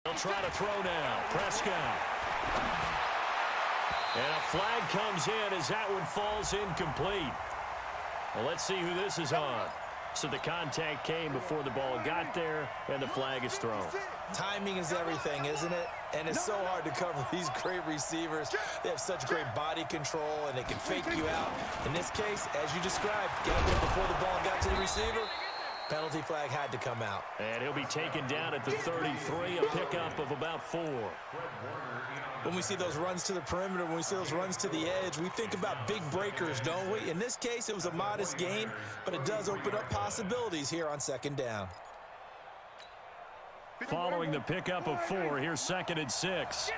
He'll try to throw now. Prescott. And a flag comes in as that one falls incomplete. Well, let's see who this is on. So the contact came before the ball got there, and the flag is thrown. Timing is everything, isn't it? And it's so hard to cover these great receivers. They have such great body control, and they can fake you out. In this case, as you described, got there before the ball got to the receiver. Penalty flag had to come out. And he'll be taken down at the 33, a pickup of about 4. When we see those runs to the perimeter, when we see those runs to the edge, we think about big breakers, don't we? In this case, it was a modest gain, but it does open up possibilities here on second down. Following the pickup of 4, here's 2nd and 6.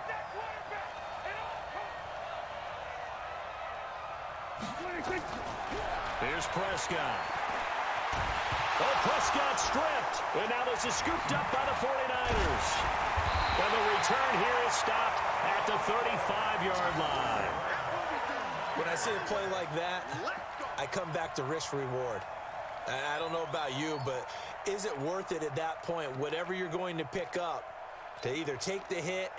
Here's Prescott. Oh, Prescott stripped. And now this is scooped up by the 49ers. And the return here is stopped at the 35-yard line. When I see a play like that, I come back to risk-reward. I don't know about you, but is it worth it at that point, whatever you're going to pick up, to either take the hit,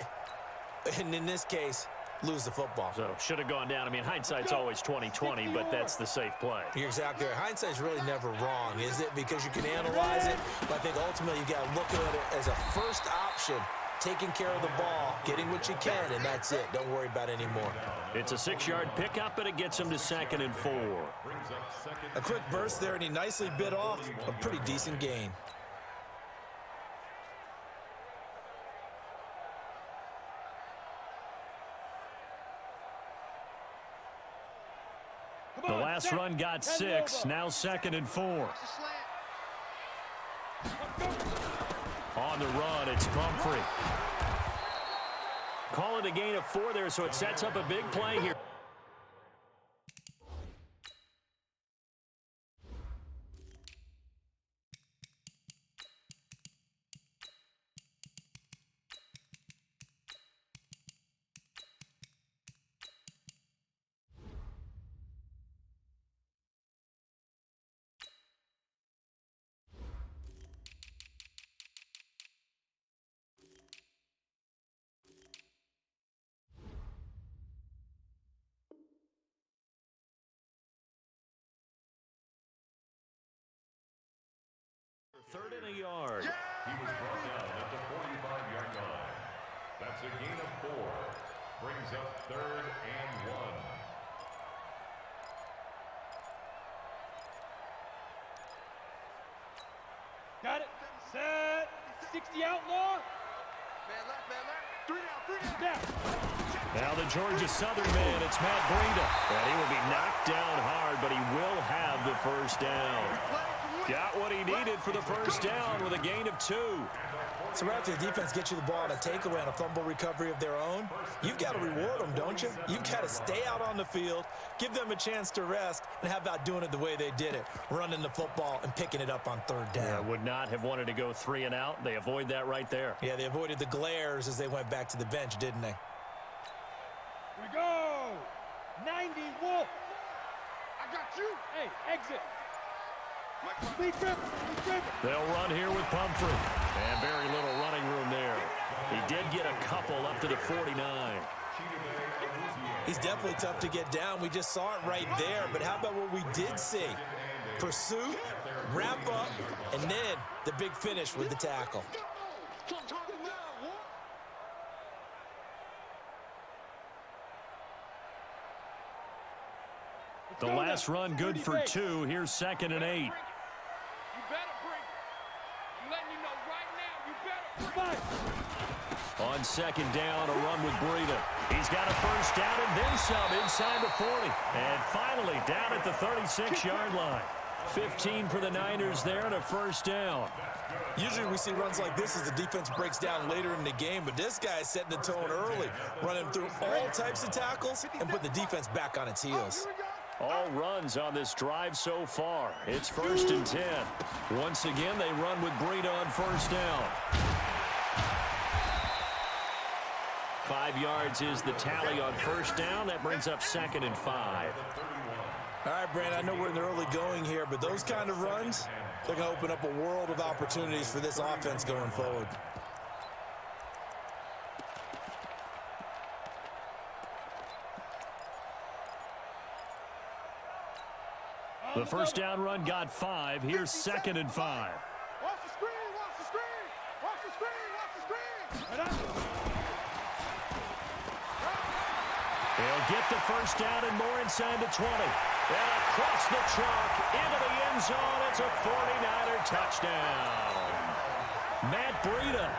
and in this case, lose the football? So, should have gone down. I mean, hindsight's always 20/20, but that's the safe play. You're exactly right. Hindsight's really never wrong, is it? Because you can analyze it, but I think ultimately you got to look at it as a first option, taking care of the ball, getting what you can, and that's it. Don't worry about it anymore. It's a 6-yard pickup, and it gets him to 2nd and 4. A quick burst there, and he nicely bit off a pretty decent gain. The last run got 6, now 2nd and 4. On the run, it's Pumphrey. Call it a gain of 4 there, so it sets up a big play here. Third and a yard. He was brought down at the 45-yard line. That's a gain of 4. Brings up 3rd and 1. Got it. Set. 60 outlaw. Man left. 3 down. Now the Georgia Southern man, it's Matt Breida. And he will be knocked down hard, but he will have the first down. Got what he needed for the first down with a gain of 2. So right after the defense gets you the ball on a takeaway and a fumble recovery of their own, you've got to reward them, don't you? You've got to stay out on the field, give them a chance to rest, and how about doing it the way they did it, running the football and picking it up on 3rd down. Yeah, would not have wanted to go 3 and out. They avoid that right there. Yeah, they avoided the glares as they went back to the bench, didn't they? Here we go. 90 Wolf. I got you. Hey, exit. Lead trip. They'll run here with Pumphrey. And very little running room there. He did get a couple up to the 49. He's definitely tough to get down. We just saw it right there. But how about what we did see? Pursuit, wrap up, and then the big finish with the tackle. The last run good for 2. Here's 2nd and 8. You better bring it. I'm letting you know right now. You better bring it. On 2nd down, a run with Breida. He's got a first down and then some inside the 40. And finally down at the 36-yard line. 15 for the Niners there and a first down. Usually we see runs like this as the defense breaks down later in the game, but this guy is setting the tone early, running through all types of tackles and put the defense back on its heels. All runs on this drive so far. It's 1st and 10. Once again, they run with Breida on first down. 5 yards is the tally on first down. That brings up 2nd and 5. All right, Brandon, I know we're in the early going here, but those kind of runs, they're going to open up a world of opportunities for this offense going forward. The first down run got 5. Here's 2nd and 5. Watch the screen, watch the screen. Watch the screen, watch the screen. They'll get the first down and more inside the 20. And across the chalk into the end zone. It's a 49er touchdown. Matt Breida,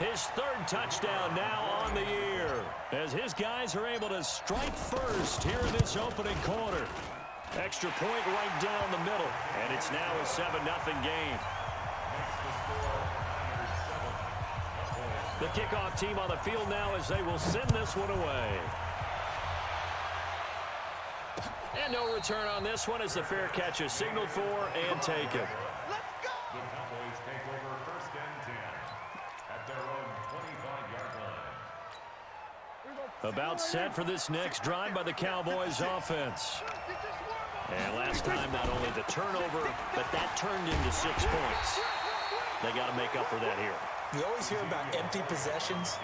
his 3rd touchdown now on the year, as his guys are able to strike first here in this opening quarter. Extra point right down the middle, and it's now a 7-0 game. The kickoff team on the field now as they will send this one away. And no return on this one as the fair catch is signaled for and taken. The Cowboys take over 1st and 10 at their own 25-yard line. About set for this next drive by the Cowboys offense. And last time, not only the turnover, but that turned into 6 points. They got to make up for that here. You always hear about empty possessions,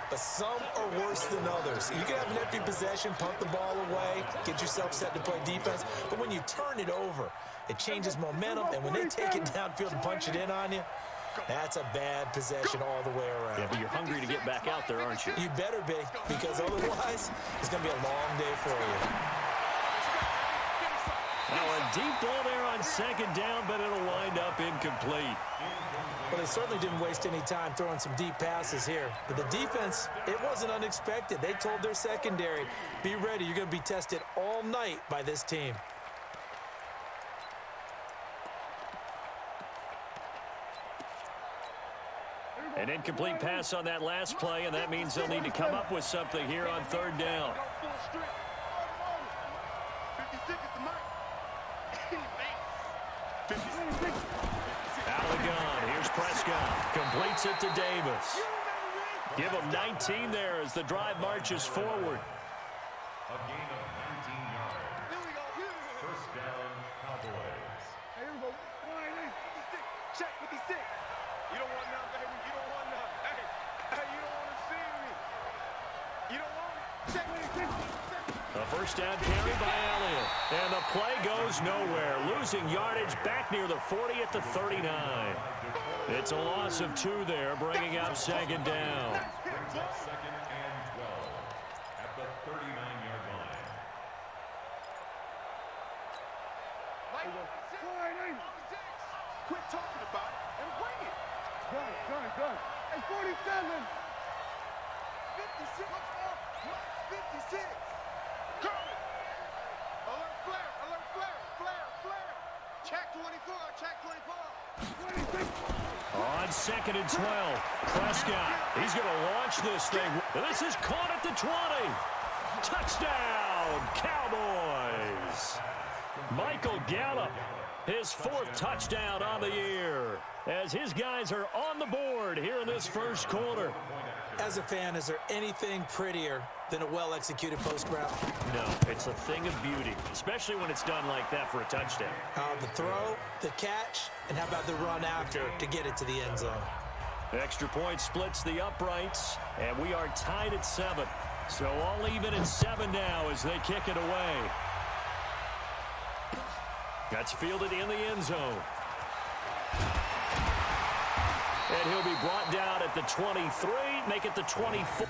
but some are worse than others. You can have an empty possession, punt the ball away, get yourself set to play defense, but when you turn it over, it changes momentum, and when they take it downfield and punch it in on you, that's a bad possession all the way around. Yeah, but you're hungry to get back out there, aren't you? You better be, because otherwise, it's going to be a long day for you. Now a deep ball there on 2nd down, but it'll wind up incomplete. Well, they certainly didn't waste any time throwing some deep passes here. But the defense, it wasn't unexpected. They told their secondary, be ready. You're going to be tested all night by this team. An incomplete pass on that last play, and that means they'll need to come up with something here on 3rd down. Out of the gun. Here's Prescott. Completes it to Davis. Give him 19 there as the drive marches forward. A gain of 19 yards. 1st down, Cowboys. Here we go. Check 56. You don't want none, baby. You don't want none. Hey, you don't want to see me. You don't want it. Check 56. A first down carry by Elliott. And the play goes nowhere. Losing yardage back near the 40 at the 39. It's a loss of 2 there, bringing up 2nd down. Brings up 2nd and 12 at the 39-yard line. Quit talking about it and bring it. Done. Hey, 47. 56. 56. Coming. Alert flare. Check 24. 26. On 2nd and 12, Prescott. He's going to launch this thing. This is caught at the 20. Touchdown, Cowboys. Michael Gallup, his 4th touchdown on the year, as his guys are on the board here in this first quarter. As a fan, is there anything prettier than a well-executed post route? No, it's a thing of beauty, especially when it's done like that for a touchdown. The throw, the catch, and how about the run after to get it to the end zone? Extra point splits the uprights, and we are tied at 7. So all even at 7 now as they kick it away. That's fielded in the end zone. And he'll be brought down at the 23, make it the 24.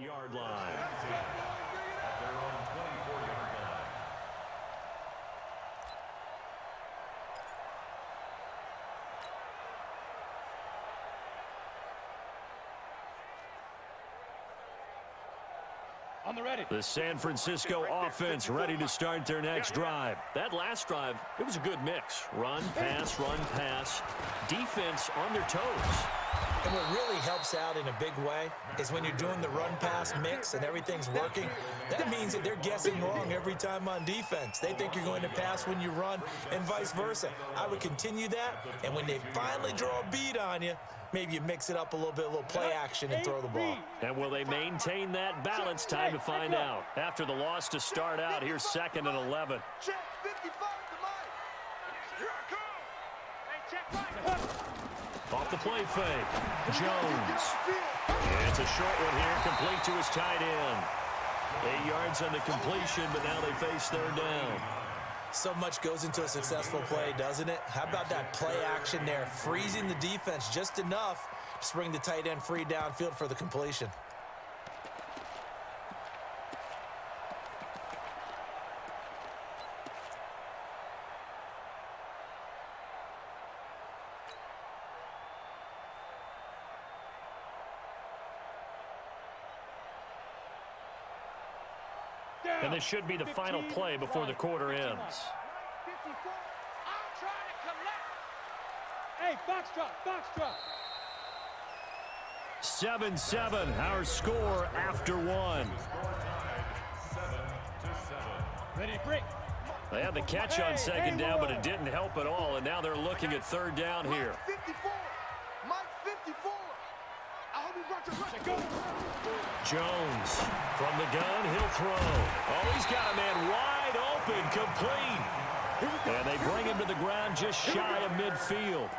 28-yard line. At their own 24-yard line. On the ready. The San Francisco offense ready to start their next drive. That last drive, it was a good mix. Run, pass, defense on their toes. And what really helps out in a big way is when you're doing the run-pass mix and everything's working, that means that they're guessing wrong every time on defense. They think you're going to pass when you run and vice versa. I would continue that, and when they finally draw a beat on you, maybe you mix it up a little bit, a little play action, and throw the ball. And will they maintain that balance? Time to find out. After the loss to start out, here's 2nd and 11. Check 55 to Mike. Here I come. Hey, check right. Off the play fake. Jones. And it's a short one here, complete to his tight end. 8 yards on the completion, but now they face 3rd down. So much goes into a successful play, doesn't it? How about that play action there, freezing the defense just enough to bring the tight end free downfield for the completion. And this should be the final play before the quarter ends. 54. I'm trying to collect. Hey, foxtrot. 7-7, our score after one. Ready to break. They had the catch on 2nd down, but it didn't help at all, and now they're looking at 3rd down here. 54. Mike 54. I hope you brought your record. Jones from the gun, he'll throw. Oh, he's got a man wide open, complete. And they bring him to the ground just shy of midfield.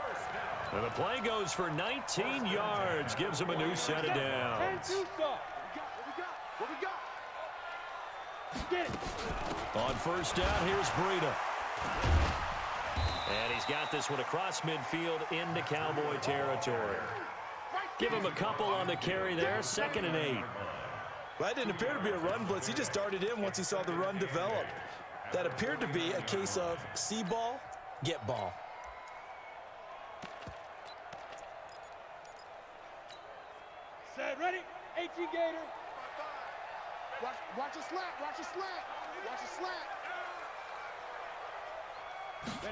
And the play goes for 19 yards, gives him a new set of downs. What we got? Get it. On 1st down, here's Breida. And he's got this one across midfield into Cowboy territory. Give him a couple on the carry there, 2nd and 8. Well, that didn't appear to be a run blitz. He just darted in once he saw the run develop. That appeared to be a case of see ball, get ball. Set, ready. 18 Gator. Watch a slant. Watch a slant.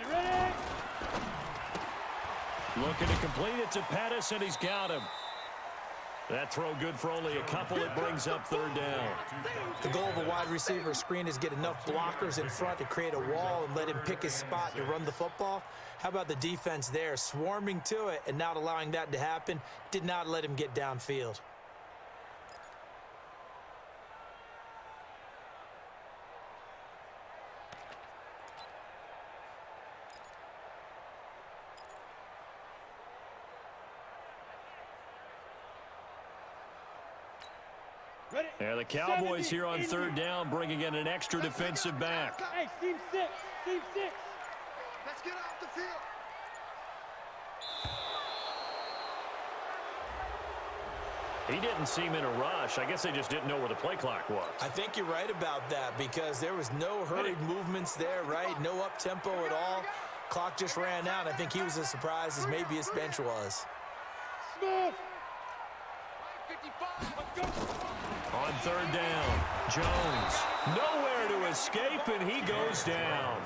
Ready. Looking to complete it to Pettis, and he's got him. That throw good for only a couple. It brings up 3rd down. The goal of a wide receiver screen is get enough blockers in front to create a wall and let him pick his spot to run the football. How about the defense there, swarming to it and not allowing that to happen? Did not let him get downfield. Ready. Yeah, the Cowboys here on 3rd down, bringing in an extra defensive back. Hey, team 6. Let's get off the field. He didn't seem in a rush. I guess they just didn't know where the play clock was. I think you're right about that because there was no hurried movements there, right? No up-tempo at all. Clock just ran out. I think he was as surprised as maybe his bench was. Smooth. 55. Let's go. On 3rd down, Jones nowhere to escape, and he goes down.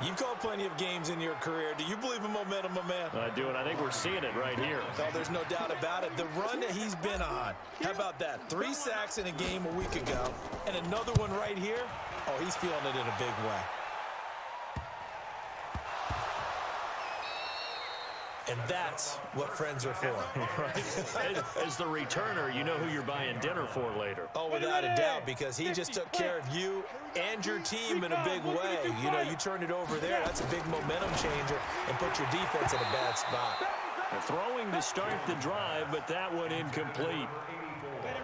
You've called plenty of games in your career. Do you believe in momentum, my man? I do, and I think we're seeing it right here. No, there's no doubt about it. The run that he's been on, how about that? 3 sacks in a game a week ago, and another one right here. Oh, he's feeling it in a big way. And that's what friends are for. Right? As the returner, you know who you're buying dinner for later. Oh, without a doubt, because he just took care of you and your team in a big way. You know, you turn it over there, that's a big momentum changer, and put your defense in a bad spot. They're throwing to start the drive, but that one incomplete.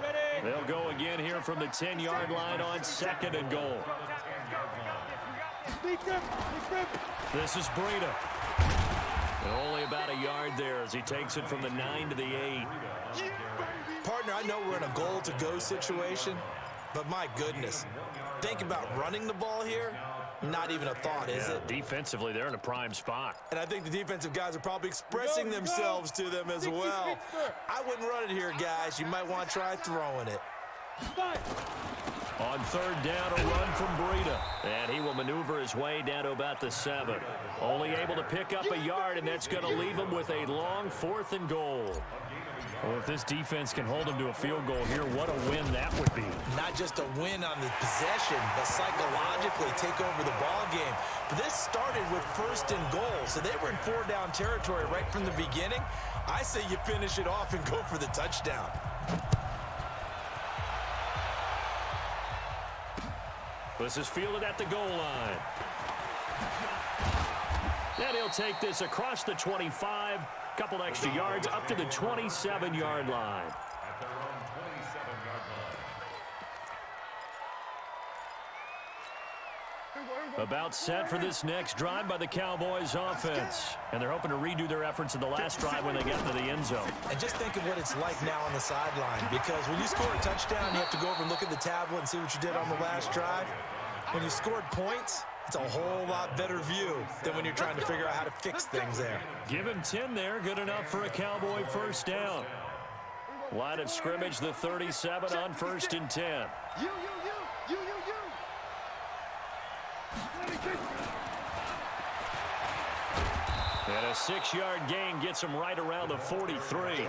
Ready. They'll go again here from the 10-yard line on 2nd and goal. This is Breida. And only about a yard there as he takes it from the 9 to the 8. Partner, I know we're in a goal-to-go situation, but my goodness, think about running the ball here. Not even a thought, is it? Defensively, they're in a prime spot. And I think the defensive guys are probably expressing themselves to them as well. I wouldn't run it here, guys. You might want to try throwing it. On third down, a run from Breida. And he will maneuver his way down to about the 7. Only able to pick up a yard, and that's going to leave him with a long 4th and goal. Well, if this defense can hold him to a field goal here, what a win that would be. Not just a win on the possession, but psychologically take over the ball game. But this started with 1st and goal, so they were in 4-down territory right from the beginning. I say you finish it off and go for the touchdown. This is fielded at the goal line. And he'll take this across the 25. Couple extra yards up to the 27-yard line. At their own 27-yard line. About set for this next drive by the Cowboys offense. And they're hoping to redo their efforts in the last drive when they get to the end zone. And just think of what it's like now on the sideline, because when you score a touchdown, you have to go over and look at the tablet and see what you did on the last drive. When you scored points, it's a whole lot better view than when you're trying to figure out how to fix things there. Give him 10 there. Good enough for a Cowboy first down. Line of scrimmage, the 37 on 1st and 10. And a 6-yard gain gets him right around the 43.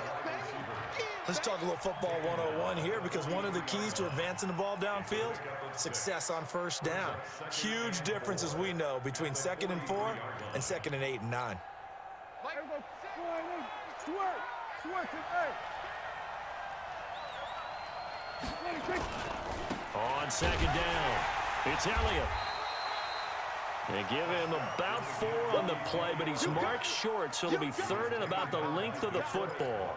Let's talk a little football 101 here, because one of the keys to advancing the ball downfield, success on 1st down. Huge difference, as we know, between 2nd and 4 and 2nd and 8 and 9. On 2nd down, it's Elliott. They give him about 4 on the play, but he's marked short, so it'll be 3rd and about the length of the football.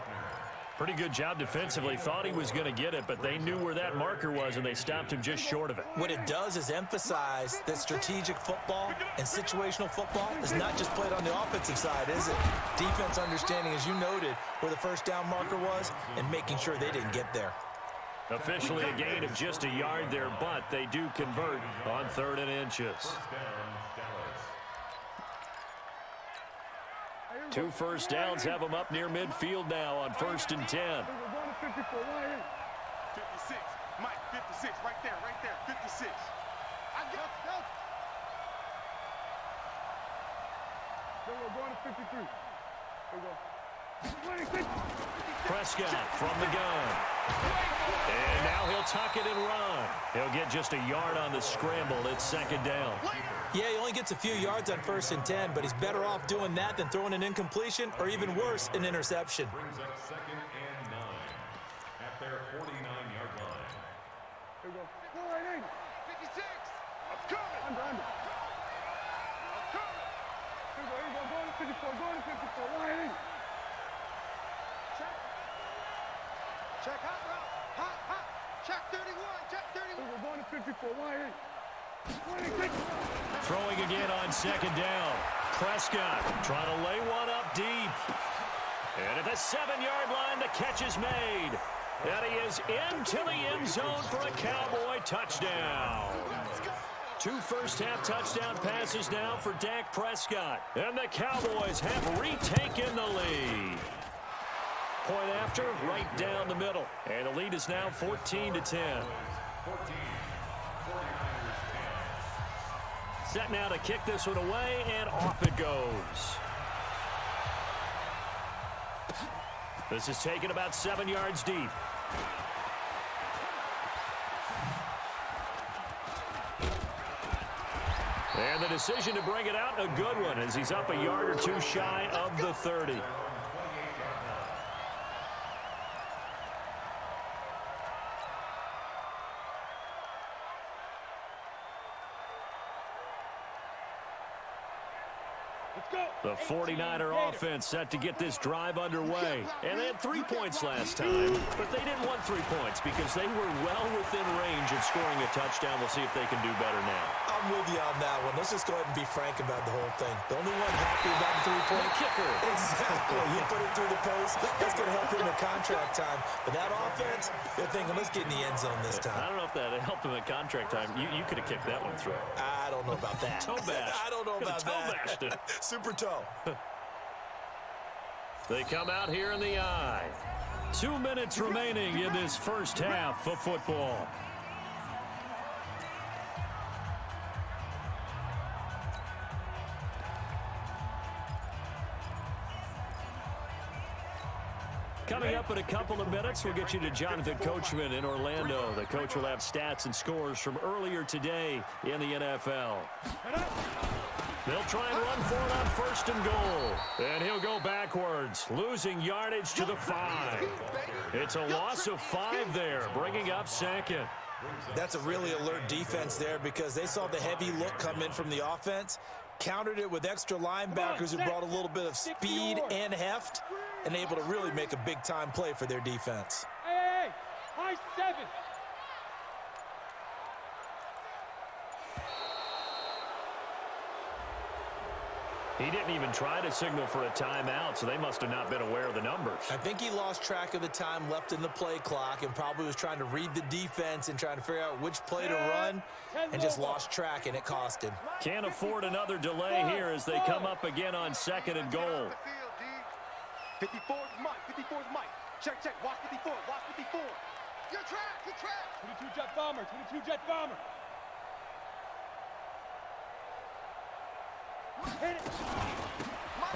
Pretty good job defensively. Thought he was going to get it, but they knew where that marker was, and they stopped him just short of it. What it does is emphasize that strategic football and situational football is not just played on the offensive side, is it? Defense understanding, as you noted, where the 1st down marker was and making sure they didn't get there. Officially a gain of just a yard there, but they do convert on 3rd and inches. 2 first downs have them up near midfield now on 1st and 10. 56. Mike, 56. Right there. 56. I got it. Then we're going to 53. Here we go. 26. Prescott from the gun. And now he'll tuck it and run. He'll get just a yard on the scramble. It's 2nd down. Yeah, he only gets a few yards on 1st and 10, but he's better off doing that than throwing an incompletion or, even worse, an interception. Brings up 2nd and 9 at their 49-yard line. Here we go. 56. I'm coming. Under. I'm coming. Here we go. Going to 54. Going to 54. Line. Check hot route. Hot. Check 31. Check 31. We're going to 54. Line. 26. Throwing again on 2nd down. Prescott trying to lay one up deep. And at the 7-yard line, the catch is made. And he is into the end zone for a Cowboy touchdown. 2 first-half touchdown passes now for Dak Prescott. And the Cowboys have retaken the lead. Point after, right down the middle. And the lead is now 14-10. 14. Set now to kick this one away, and off it goes. This is taken about 7 yards deep. And the decision to bring it out, a good one, as he's up a yard or 2 shy of the 30. The 49er offense set to get this drive underway. And they had 3 points last time, but they didn't want 3 points because they were well within range of scoring a touchdown. We'll see if they can do better now. I'm with you on that one. Let's just go ahead and be frank about the whole thing. The only one happy about the 3-point kicker. Exactly. You put it through the post. That's going to help him in contract time. But that offense, they're thinking, let's get in the end zone this time. I don't know if that helped him at contract time. You could have kicked that one through. I don't know about that. Toe bash. I don't know about toe bashed it. that. Super toe. They come out here in the eye. 2 minutes remaining in this first half of football. Coming up in a couple of minutes, we'll get you to Jonathan Coachman in Orlando. The coach will have stats and scores from earlier today in the NFL. They'll try and run for it on 1st and goal. And he'll go backwards, losing yardage to the 5. It's a loss of 5 there, bringing up 2nd. That's a really alert defense there because they saw the heavy look come in from the offense, countered it with extra linebackers who brought a little bit of speed and heft, and able to really make a big-time play for their defense. Hey, high 7. He didn't even try to signal for a timeout, so they must have not been aware of the numbers. I think he lost track of the time left in the play clock and probably was trying to read the defense and trying to figure out which play to run and just lost track, and it cost him. Can't afford another delay here as they come up again on 2nd and goal. 54 is Mike. 54 is Mike. Check, check. Watch 54. Watch 54. You're trapped. You're trapped. 22 jet bomber. 22 jet bomber. Hit it.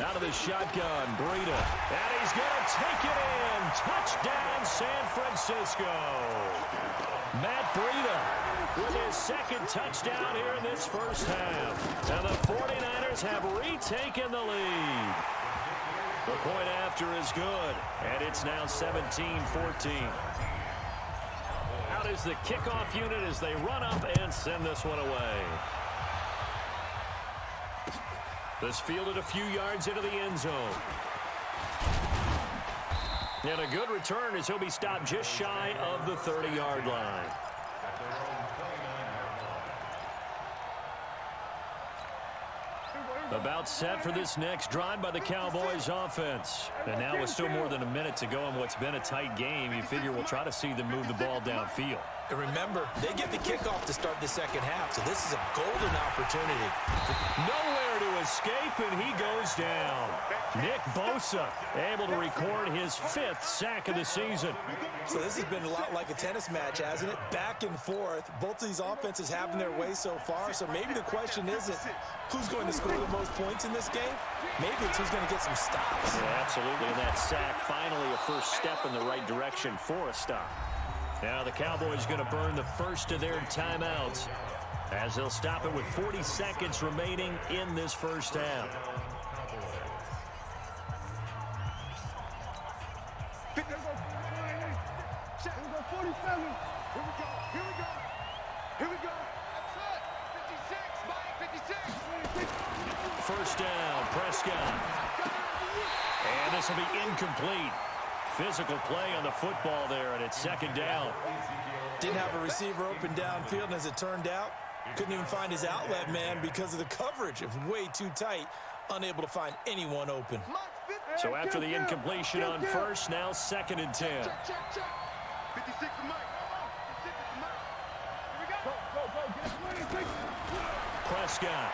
Out of the shotgun, Breida. And he's going to take it in. Touchdown, San Francisco. Matt Breida with his 2nd touchdown here in this first half. And the 49ers have retaken the lead. The point after is good, and it's now 17-14. Out is the kickoff unit as they run up and send this one away. This fielded a few yards into the end zone. And a good return as he'll be stopped just shy of the 30-yard line. About set for this next drive by the Cowboys offense. And now with still more than a minute to go in what's been a tight game, you figure we'll try to see them move the ball downfield. And remember, they get the kickoff to start the second half, so this is a golden opportunity. Nowhere to escape, and he goes down. Nick Bosa able to record his 5th sack of the season. So this has been a lot like a tennis match, hasn't it? Back and forth. Both of these offenses having their way so far, so maybe the question isn't who's going to score the most points in this game. Maybe it's who's going to get some stops. Yeah, absolutely, and that sack finally a first step in the right direction for a stop. Now the Cowboys going to burn the first of their timeouts as they'll stop it with 40 seconds remaining in this first half. 47. Here we go. Here we go. Here we go. That's it. 56. Mike, 56. First down, Prescott. And this will be incomplete. Physical play on the football there, and it's 2nd down. Didn't have a receiver open downfield, and as it turned out, couldn't even find his outlet man because of the coverage. It was way too tight, unable to find anyone open. So after the incompletion on first, now 2nd and 10. Check, check, check. 56 for Mike. 56 for Mike. Here we go. Go. Get 26. Prescott.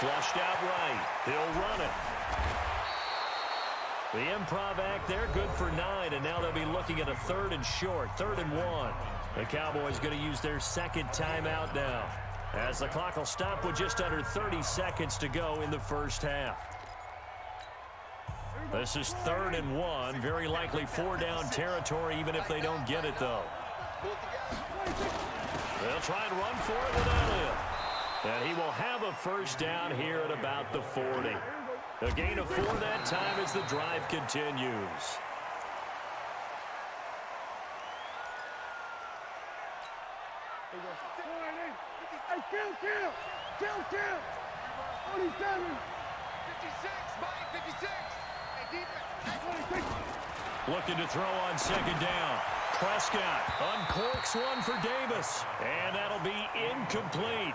Flushed out right. He'll run it. The improv act there, good for 9, and now they'll be looking at a 3rd and short, 3rd and 1. The Cowboys going to use their 2nd timeout now, as the clock will stop with just under 30 seconds to go in the first half. This is 3rd and 1, very likely 4-down territory, even if they don't get it, though. They'll try and run for it with Elliott. And he will have a first down here at about the 40. A gain of 4 that time as the drive continues. Hey, kill. 47. Mike, 56. Hey, defense. Looking to throw on second down. Prescott uncorks one for Davis, and that'll be incomplete.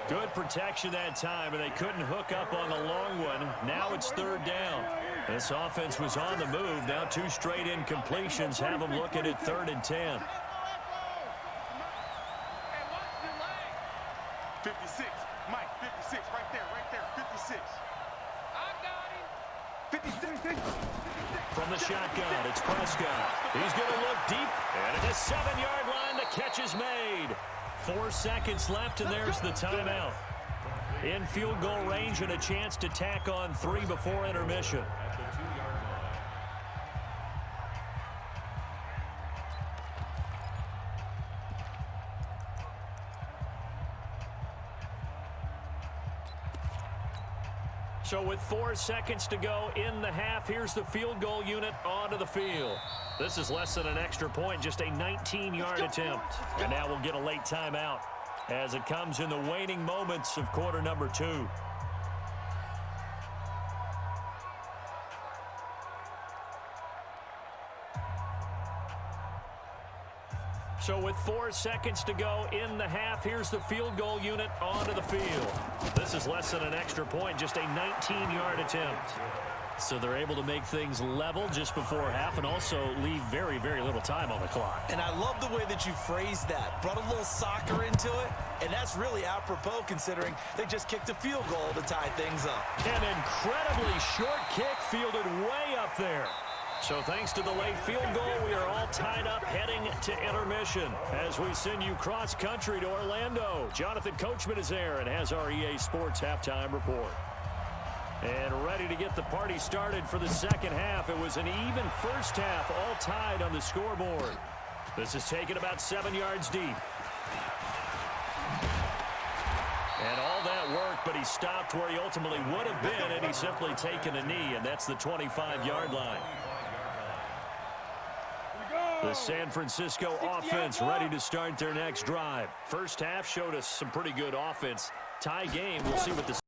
Good protection that time, and they couldn't hook up on the long one. Now it's third down. This offense was on the move. Now 2 straight incompletions have them looking at 3rd and 10. 56. Mike, 56. Right there. 56. I got him. 56. From the shotgun, it's Prescott. He's going to look deep, and at the 7-yard line, the catch is made. 4 seconds left, and there's the timeout. In field goal range and a chance to tack on 3 before intermission. At the 2-yard line. So with 4 seconds to go in the half, here's the field goal unit onto the field. This is less than an extra point, just a 19-yard attempt. And now we'll get a late timeout as it comes in the waning moments of quarter number 2. So with 4 seconds to go in the half, here's the field goal unit onto the field. This is less than an extra point, just a 19-yard attempt. So they're able to make things level just before half and also leave very, very little time on the clock. And I love the way that you phrased that. Brought a little soccer into it, and that's really apropos considering they just kicked a field goal to tie things up. An incredibly short kick fielded way up there. So thanks to the late field goal, we are all tied up heading to intermission as we send you cross-country to Orlando. Jonathan Coachman is there and has our EA Sports halftime report. And ready to get the party started for the second half. It was an even first half, all tied on the scoreboard. This is taken about 7 yards deep. And all that work, but he stopped where he ultimately would have been, and he's simply taken a knee, and that's the 25-yard line. The San Francisco offense ready to start their next drive. First half showed us some pretty good offense. Tie game, we'll see what the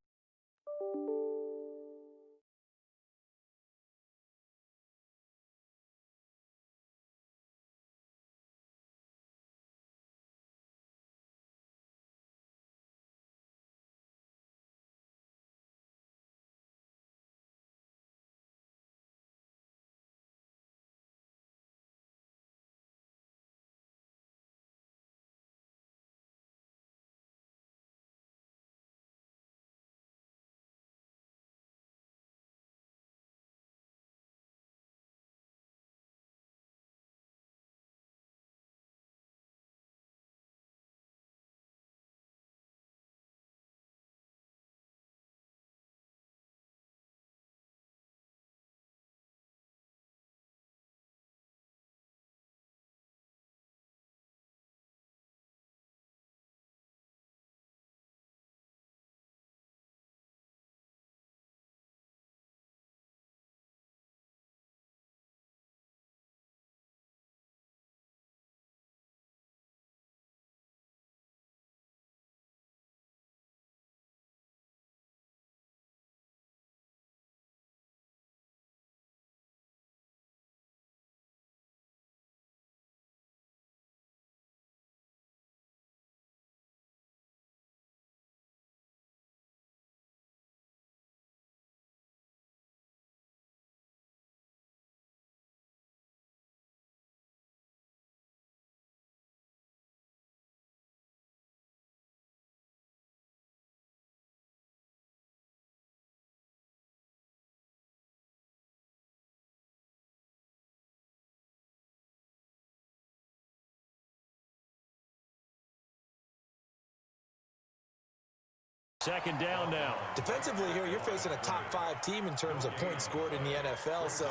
second down now. Defensively here, you're facing a top 5 team in terms of points scored in the NFL. So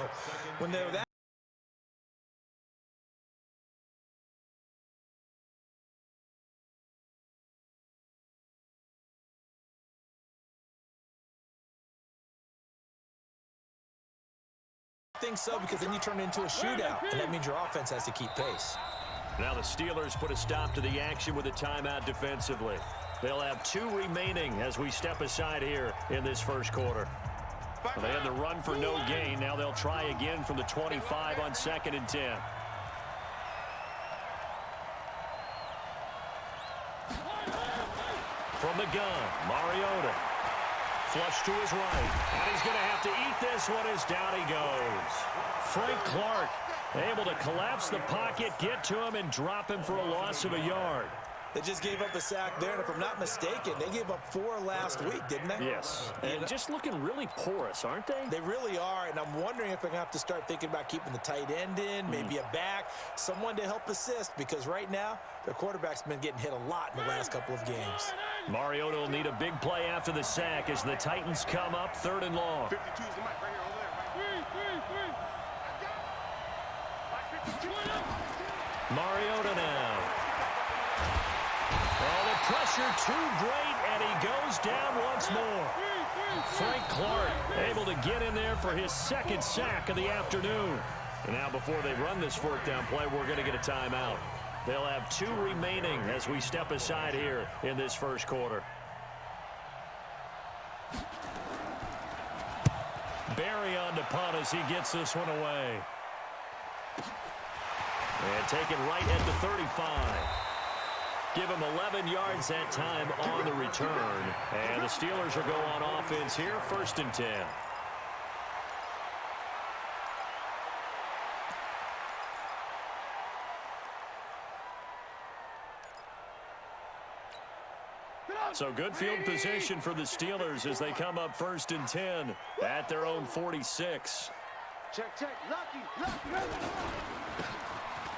when they're that I think so, because then you turn it into a shootout, and that means your offense has to keep pace. Now the Steelers put a stop to the action with a timeout defensively. They'll have 2 remaining as we step aside here in this first quarter. Well, they had the run for no gain. Now they'll try again from the 25 on 2nd and 10. From the gun, Mariota. Flush to his right. And he's going to have to eat this one as down he goes. Frank Clark able to collapse the pocket, get to him, and drop him for a loss of a yard. They just gave up a sack there, and if I'm not mistaken, they gave up 4 last week, didn't they? Yes. And just looking really porous, aren't they? They really are, and I'm wondering if they're going to have to start thinking about keeping the tight end in, maybe a back, someone to help assist, because right now, their quarterback's been getting hit a lot in the last couple of games. Mariota will need a big play after the sack as the Titans come up 3rd and long. 52 is the mic right here, over there. Mariota now. Oh, the pressure too great, and he goes down once more. Frank Clark able to get in there for his 2nd sack of the afternoon. And now before they run this 4th down play, we're going to get a timeout. They'll have 2 remaining as we step aside here in this 1st quarter. Barry on to punt as he gets this one away. And taken right at the 35. Give him 11 yards that time on the return. And the Steelers will go on offense here, 1st and 10. So good field position for the Steelers as they come up 1st and 10 at their own 46. Check. Lucky.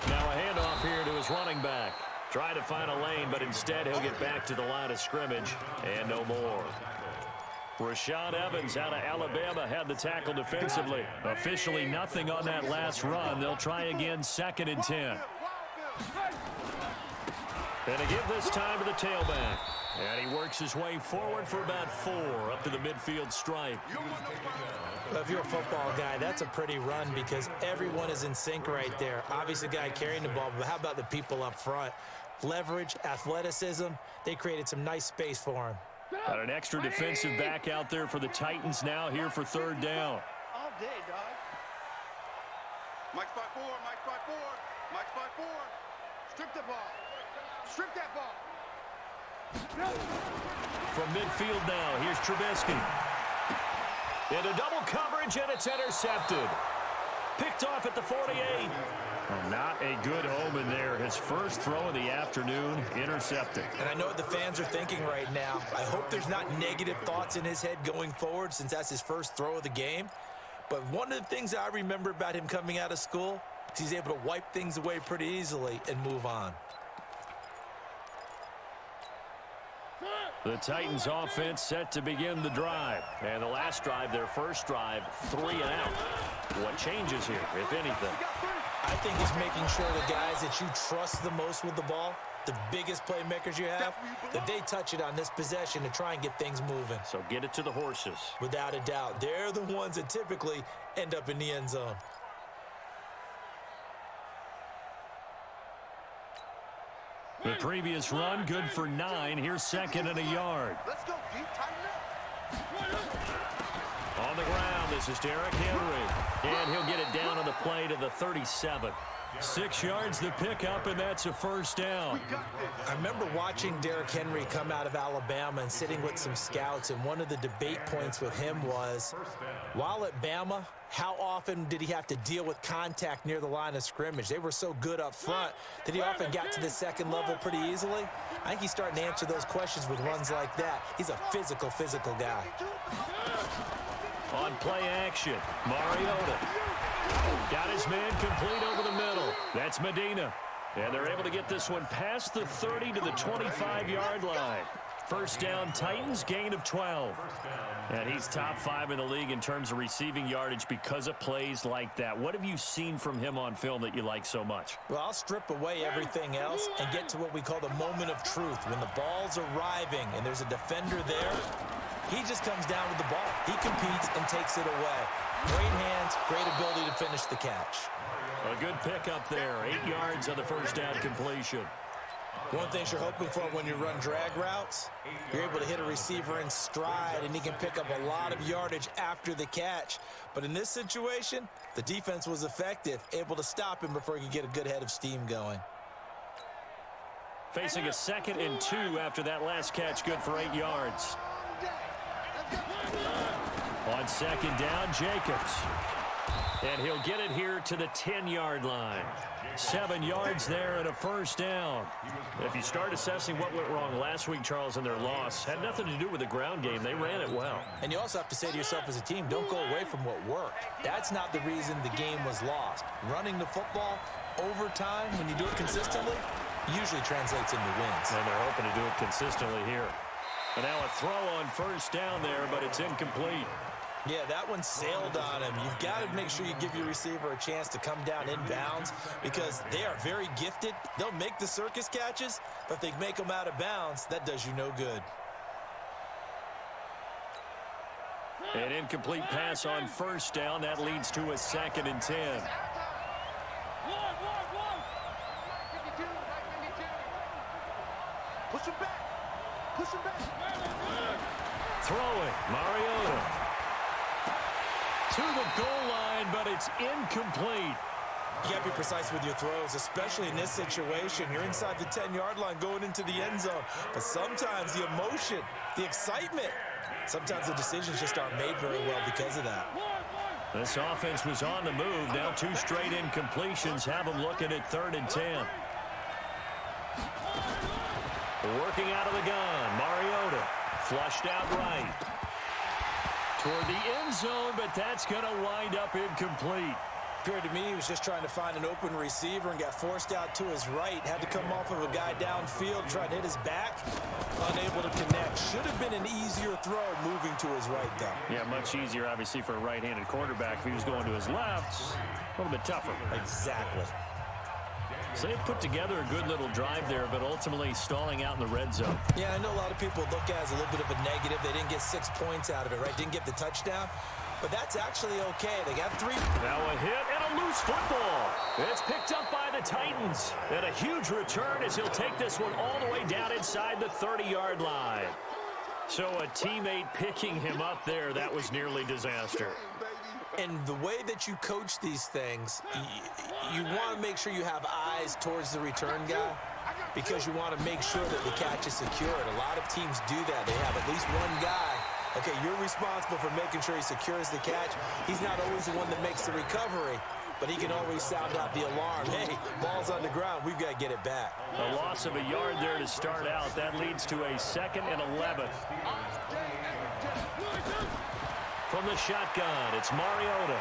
Now a handoff here to his running back. Try to find a lane, but instead he'll get back to the line of scrimmage and no more. Rashad Evans out of Alabama had the tackle defensively. Officially nothing on that last run. They'll try again 2nd and 10. And to give this time to the tailback. And he works his way forward for about 4 up to the midfield stripe. Well, if you're a football guy, that's a pretty run because everyone is in sync right there. Obviously, the guy carrying the ball, but how about the people up front? Leverage, athleticism, they created some nice space for him. Got an extra defensive back out there for the Titans now here for 3rd down. All day, dog. Mike spot 4. Strip the ball. Strip that ball. From midfield now, here's Trubisky. Into double coverage, and it's intercepted. Picked off at the 48. Not a good omen there. His first throw of the afternoon, intercepted. And I know what the fans are thinking right now. I hope there's not negative thoughts in his head going forward since that's his first throw of the game. But one of the things I remember about him coming out of school is he's able to wipe things away pretty easily and move on. The Titans offense set to begin the drive. And the last drive, their first drive, 3 and out. What changes here, if anything? I think it's making sure the guys that you trust the most with the ball, the biggest playmakers you have, that they touch it on this possession to try and get things moving. So get it to the horses. Without a doubt. They're the ones that typically end up in the end zone. The previous run, good for 9. Here's 2nd and a yard. Let's go deep, tighten up. On the ground, this is Derrick Henry. And he'll get it down on the play to the 37. 6 yards to pick up, and that's a 1st down. I remember watching Derrick Henry come out of Alabama and sitting with some scouts, and one of the debate points with him was, while at Bama, how often did he have to deal with contact near the line of scrimmage? They were so good up front that he often got to the 2nd level pretty easily. I think he's starting to answer those questions with runs like that. He's a physical guy. On play action, Mariota. Got his man complete over the middle. That's Medina. And they're able to get this one past the 30 to the 25-yard line. 1st down, Titans, gain of 12. And he's top 5 in the league in terms of receiving yardage because of plays like that. What have you seen from him on film that you like so much? Well, I'll strip away everything else and get to what we call the moment of truth. When the ball's arriving and there's a defender there, he just comes down with the ball. He competes and takes it away. Great hands, great ability to finish the catch. A good pickup there. 8 yards on the 1st down completion. One thing you're hoping for when you run drag routes, you're able to hit a receiver in stride, and he can pick up a lot of yardage after the catch. But in this situation, the defense was effective, able to stop him before he could get a good head of steam going. Facing a 2nd and 2 after that last catch, good for 8 yards. On 2nd down, Jacobs. And he'll get it here to the 10-yard line. 7 yards there and a 1st down. If you start assessing what went wrong last week, Charles, in their loss, had nothing to do with the ground game. They ran it well. And you also have to say to yourself as a team, don't go away from what worked. That's not the reason the game was lost. Running the football over time, when you do it consistently, usually translates into wins. And they're hoping to do it consistently here. And now a throw on 1st down there, but it's incomplete. Yeah, that one sailed on him. You've got to make sure you give your receiver a chance to come down inbounds because they are very gifted. They'll make the circus catches, but if they make them out of bounds, that does you no good. An incomplete pass on 1st down. That leads to a 2nd and 10. Push him back. Push him back. Throwing, Mariota. To the goal line, but it's incomplete. You got to be precise with your throws, especially in this situation. You're inside the 10-yard line going into the end zone. But sometimes the emotion, the excitement, sometimes the decisions just aren't made very well because of that. This offense was on the move. Now 2 straight incompletions have them looking at 3rd and 10. Working out of the gun, Mariota flushed out right. Toward the end zone, but that's going to wind up incomplete. Appeared to me he was just trying to find an open receiver and got forced out to his right. Had to come off of a guy downfield, trying to hit his back. Unable to connect. Should have been an easier throw moving to his right, though. Yeah, much easier, obviously, for a right-handed quarterback. If he was going to his left, a little bit tougher. Exactly. So they put together a good little drive there, but ultimately stalling out in the red zone. Yeah, I know a lot of people look at it as a little bit of a negative. They didn't get 6 points out of it, right? Didn't get the touchdown. But that's actually okay. They got 3. Now a hit and a loose football. It's picked up by the Titans. And a huge return as he'll take this one all the way down inside the 30-yard line. So a teammate picking him up there, that was nearly disaster. And the way that you coach these things, you want to make sure you have eyes towards the return guy because you want to make sure that the catch is secured. A lot of teams do that. They have at least one guy. Okay, you're responsible for making sure he secures the catch. He's not always the one that makes the recovery, but he can always sound out the alarm. Hey, ball's on the ground. We've got to get it back. A loss of a yard there to start out. That leads to a 2nd and 11. From the shotgun, it's Mariota.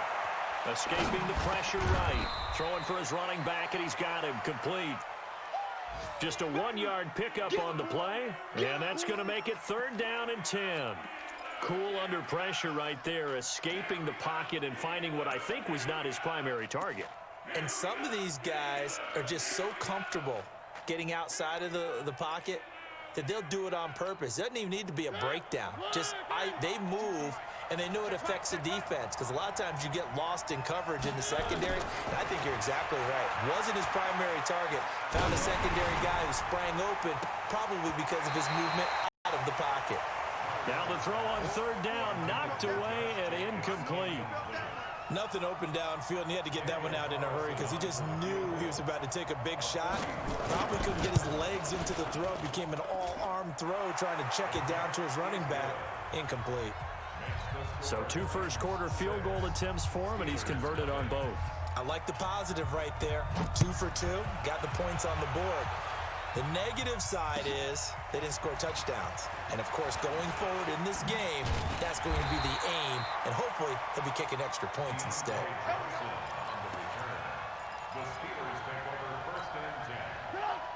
Escaping the pressure right. Throwing for his running back, and he's got him complete. Just a 1-yard pickup on the play, and that's going to make it 3rd down and 10. Cool under pressure right there, escaping the pocket and finding what I think was not his primary target. And some of these guys are just so comfortable getting outside of the pocket that they'll do it on purpose. It doesn't even need to be a breakdown. They move, and they know it affects the defense because a lot of times you get lost in coverage in the secondary, and I think you're exactly right. Wasn't his primary target. Found a secondary guy who sprang open, probably because of his movement out of the pocket. Now the throw on 3rd down, knocked away and incomplete. Nothing open downfield, and he had to get that one out in a hurry because he just knew he was about to take a big shot. Probably couldn't get his legs into the throw. Became an all-arm throw, trying to check it down to his running back. Incomplete. So 2 first-quarter field goal attempts for him, and he's converted on both. I like the positive right there. 2 for 2. Got the points on the board. The negative side is they didn't score touchdowns. And, of course, going forward in this game, that's going to be the aim. And hopefully they'll be kicking extra points instead.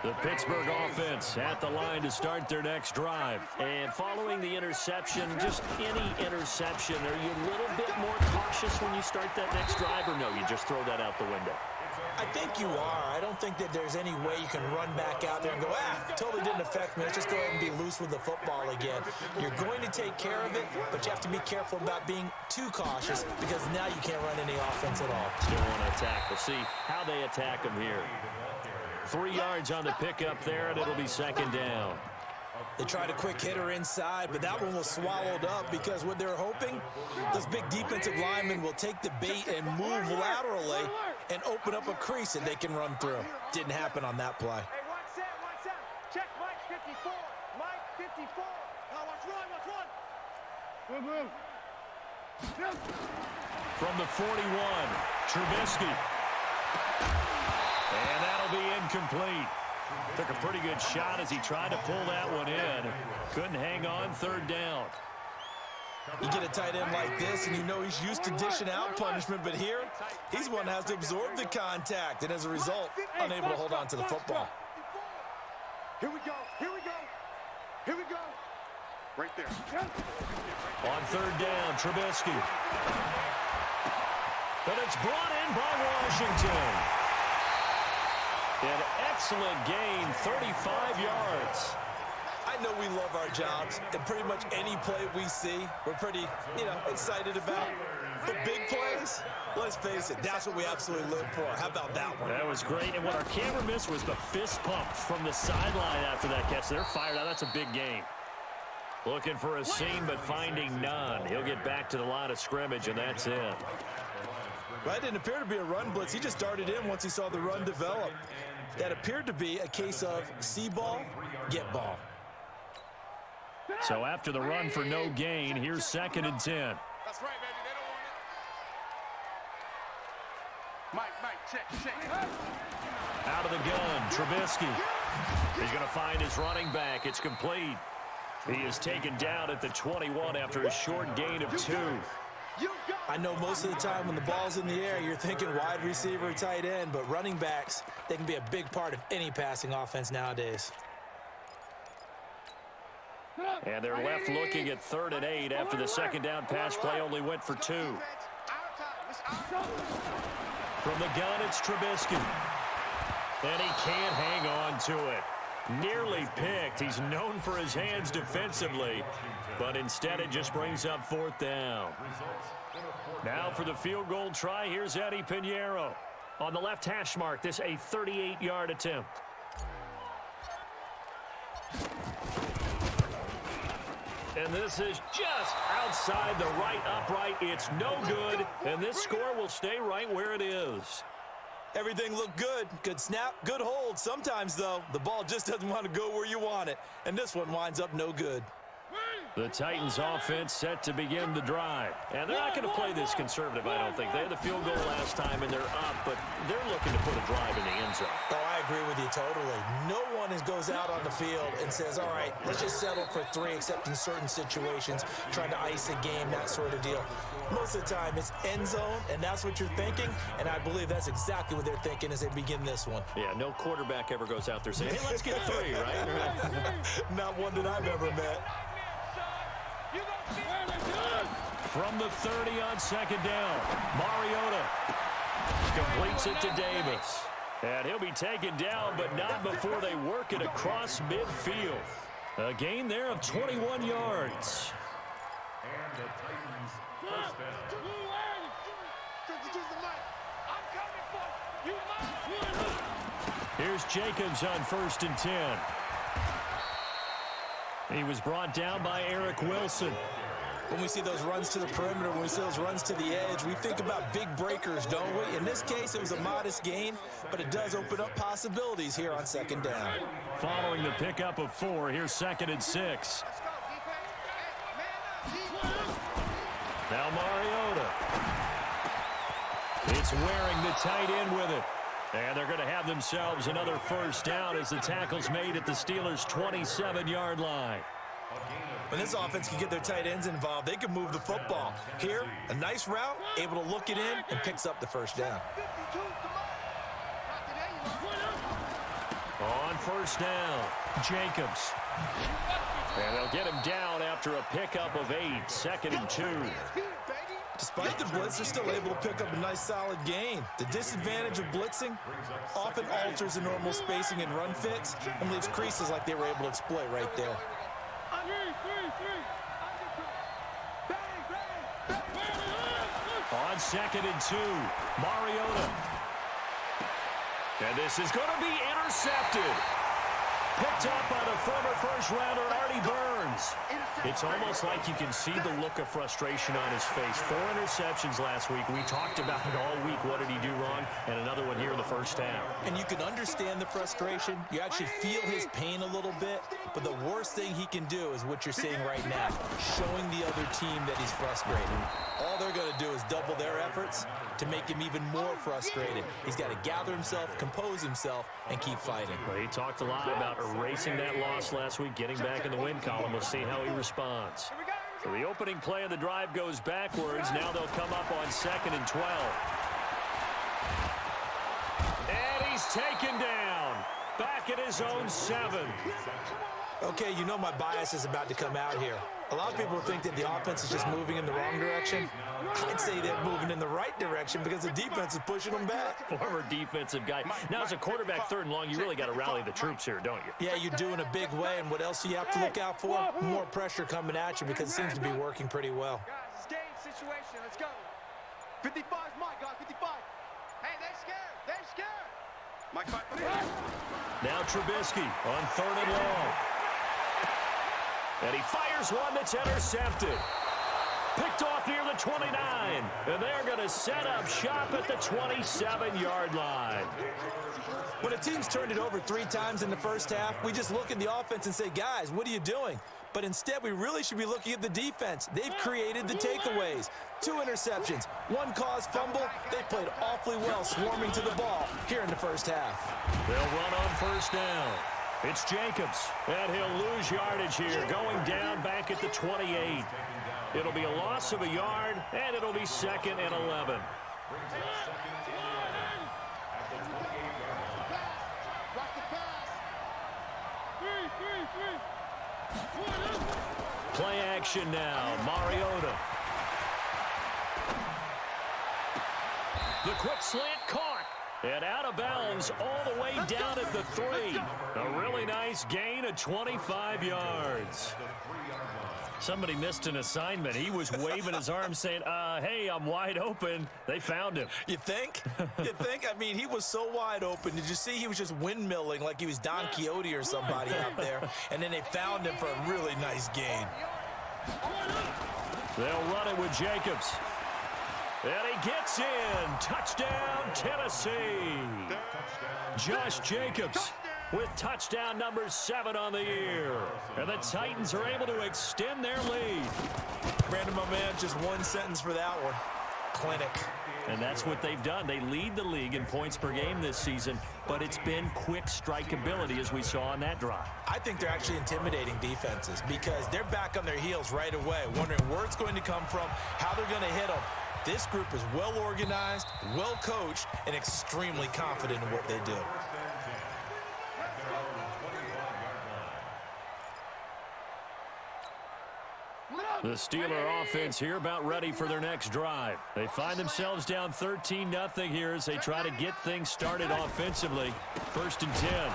The Pittsburgh offense at the line to start their next drive. And following the interception, just any interception, are you a little bit more cautious when you start that next drive, or no, you just throw that out the window? I think you are. I don't think that there's any way you can run back out there and go, totally didn't affect me. Let's just go ahead and be loose with the football again. You're going to take care of it, but you have to be careful about being too cautious because now you can't run any offense at all. Still want to attack. We'll see how they attack them here. 3 yards on the pickup there, and it'll be second down. They tried a quick hitter inside, but that one was swallowed up because what they're hoping, those big defensive linemen will take the bait and move laterally and open up a crease that they can run through. Didn't happen on that play. Hey, watch that. Check Mike 54. Mike 54. Now watch run. From the 41, Trubisky. And that'll be incomplete. Took a pretty good shot as he tried to pull that one in. Couldn't hang on, third down. You get a tight end like this, and you know he's used to dishing out punishment, but here, he's the one that has to absorb the contact, and as a result, unable to hold on to the football. Here we go. Right there. On third down, Trubisky. But it's brought in by Washington. An excellent gain, 35 yards. I know we love our jobs, and pretty much any play we see, we're pretty, excited about. But big plays, let's face it, that's what we absolutely live for. How about that one? That was great, and what our camera missed was the fist pump from the sideline after that catch. They're fired out. That's a big game. Looking for a seam, but finding none. He'll get back to the line of scrimmage, and that's it. Well, it didn't appear to be a run blitz. He just darted in once he saw the run develop. That appeared to be a case of see ball, get ball. So after the run for no gain, here's second and 10. That's right, baby. They don't want it. Mike, check. Out of the gun, Trubisky. He's going to find his running back. It's complete. He is taken down at the 21 after a short gain of 2. I know most of the time when the ball's in the air, you're thinking wide receiver, tight end, but running backs, they can be a big part of any passing offense nowadays. And they're left looking at 3rd and 8 after the second down pass play only went for 2. From the gun, it's Trubisky. And he can't hang on to it. Nearly picked. He's known for his hands defensively, but instead it just brings up 4th down. Now for the field goal try, here's Eddie Pinheiro. On the left hash mark, this a 38-yard attempt. And this is just outside the right upright. It's no good, and this score will stay right where it is. Everything looked good. Good snap, good hold. Sometimes, though, the ball just doesn't want to go where you want it, and this one winds up no good. The Titans offense set to begin the drive. And they're not going to play this conservative, I don't think. They had the field goal last time, and they're up, but they're looking to put a drive in the end zone. Oh, I agree with you totally. No one goes out on the field and says, all right, let's just settle for 3, except in certain situations, trying to ice a game, that sort of deal. Most of the time, it's end zone, and that's what you're thinking, and I believe that's exactly what they're thinking as they begin this one. Yeah, no quarterback ever goes out there saying, hey, let's get 3, right? Not one that I've ever met. From the 30 on second down, Mariota completes it to Davis. And he'll be taken down, but not before they work it across midfield. A gain there of 21 yards. And the Titans first down. Here's Jacobs on 1st and 10. He was brought down by Eric Wilson. When we see those runs to the perimeter, when we see those runs to the edge, we think about big breakers, don't we? In this case, it was a modest gain, but it does open up possibilities here on second down. Following the pickup of 4, here's 2nd and 6. Now Mariota. It's wearing the tight end with it. And they're going to have themselves another first down as the tackle's made at the Steelers' 27-yard line. When this offense can get their tight ends involved, they can move the football. Here, a nice route, able to look it in, and picks up the first down. On first down, Jacobs. And they'll get him down after a pickup of 8, 2nd and 2. Despite the blitz, they're still able to pick up a nice solid gain. The disadvantage of blitzing often alters the normal spacing and run fits and leaves creases like they were able to exploit right there. On 2nd and 2, Mariota. And this is going to be intercepted. Picked up by the former first-rounder Artie Burns. It's almost like you can see the look of frustration on his face. 4 interceptions last week. We talked about it all week. What did he do wrong? And another one here in the first half. And you can understand the frustration. You actually feel his pain a little bit. But the worst thing he can do is what you're seeing right now, showing the other team that he's frustrated. All they're going to do is double their efforts to make him even more frustrated. He's got to gather himself, compose himself, and keep fighting. Well, he talked a lot about erasing that loss last week, getting back in the win column. We'll see how he responds. So the opening play of the drive goes backwards. Now they'll come up on 2nd and 12. And he's taken down. Back at his own 7. Okay, you know my bias is about to come out here. A lot of people think that the offense is just moving in the wrong direction. I'd say they're moving in the right direction because the defense is pushing them back. Former defensive guy. Now, as a quarterback 3rd and long, you really got to rally the troops here, don't you? Yeah, you do in a big way, and what else do you have to look out for? More pressure coming at you because it seems to be working pretty well. Guys, it's game situation. Let's go. 55 is my guy. 55. Hey, they're scared. They're scared. Mike, 5. Now Trubisky on 3rd and long. And he fires one that's intercepted. Picked off near the 29. And they're going to set up shop at the 27-yard line. When a team's turned it over 3 times in the first half, we just look at the offense and say, guys, what are you doing? But instead, we really should be looking at the defense. They've created the takeaways. 2 interceptions, 1 caused fumble. They played awfully well swarming to the ball here in the first half. They'll run on 1st down. It's Jacobs, and he'll lose yardage here, going down back at the 28. It'll be a loss of a yard, and it'll be 2nd and 11. Play action now, Mariota. The quick slant caught. And out of bounds all the way down at the 3. A really nice gain of 25 yards. Somebody missed an assignment. He was waving his arms saying, hey, I'm wide open. They found him. You think? You think? I mean, he was so wide open. Did you see he was just windmilling like he was Don Quixote or somebody out there? And then they found him for a really nice gain. They'll run it with Jacobs. And he gets in. Touchdown, Tennessee. Josh Jacobs with touchdown number 7 on the year. And the Titans are able to extend their lead. Brandon, my man, just 1 sentence for that one. Clinic. And that's what they've done. They lead the league in points per game this season, but it's been quick strikeability as we saw on that drive. I think they're actually intimidating defenses because they're back on their heels right away, wondering where it's going to come from, how they're going to hit them. This group is well organized, well coached, and extremely confident in what they do. The Steeler offense here about ready for their next drive. They find themselves down 13-0 here as they try to get things started offensively. 1st and 10.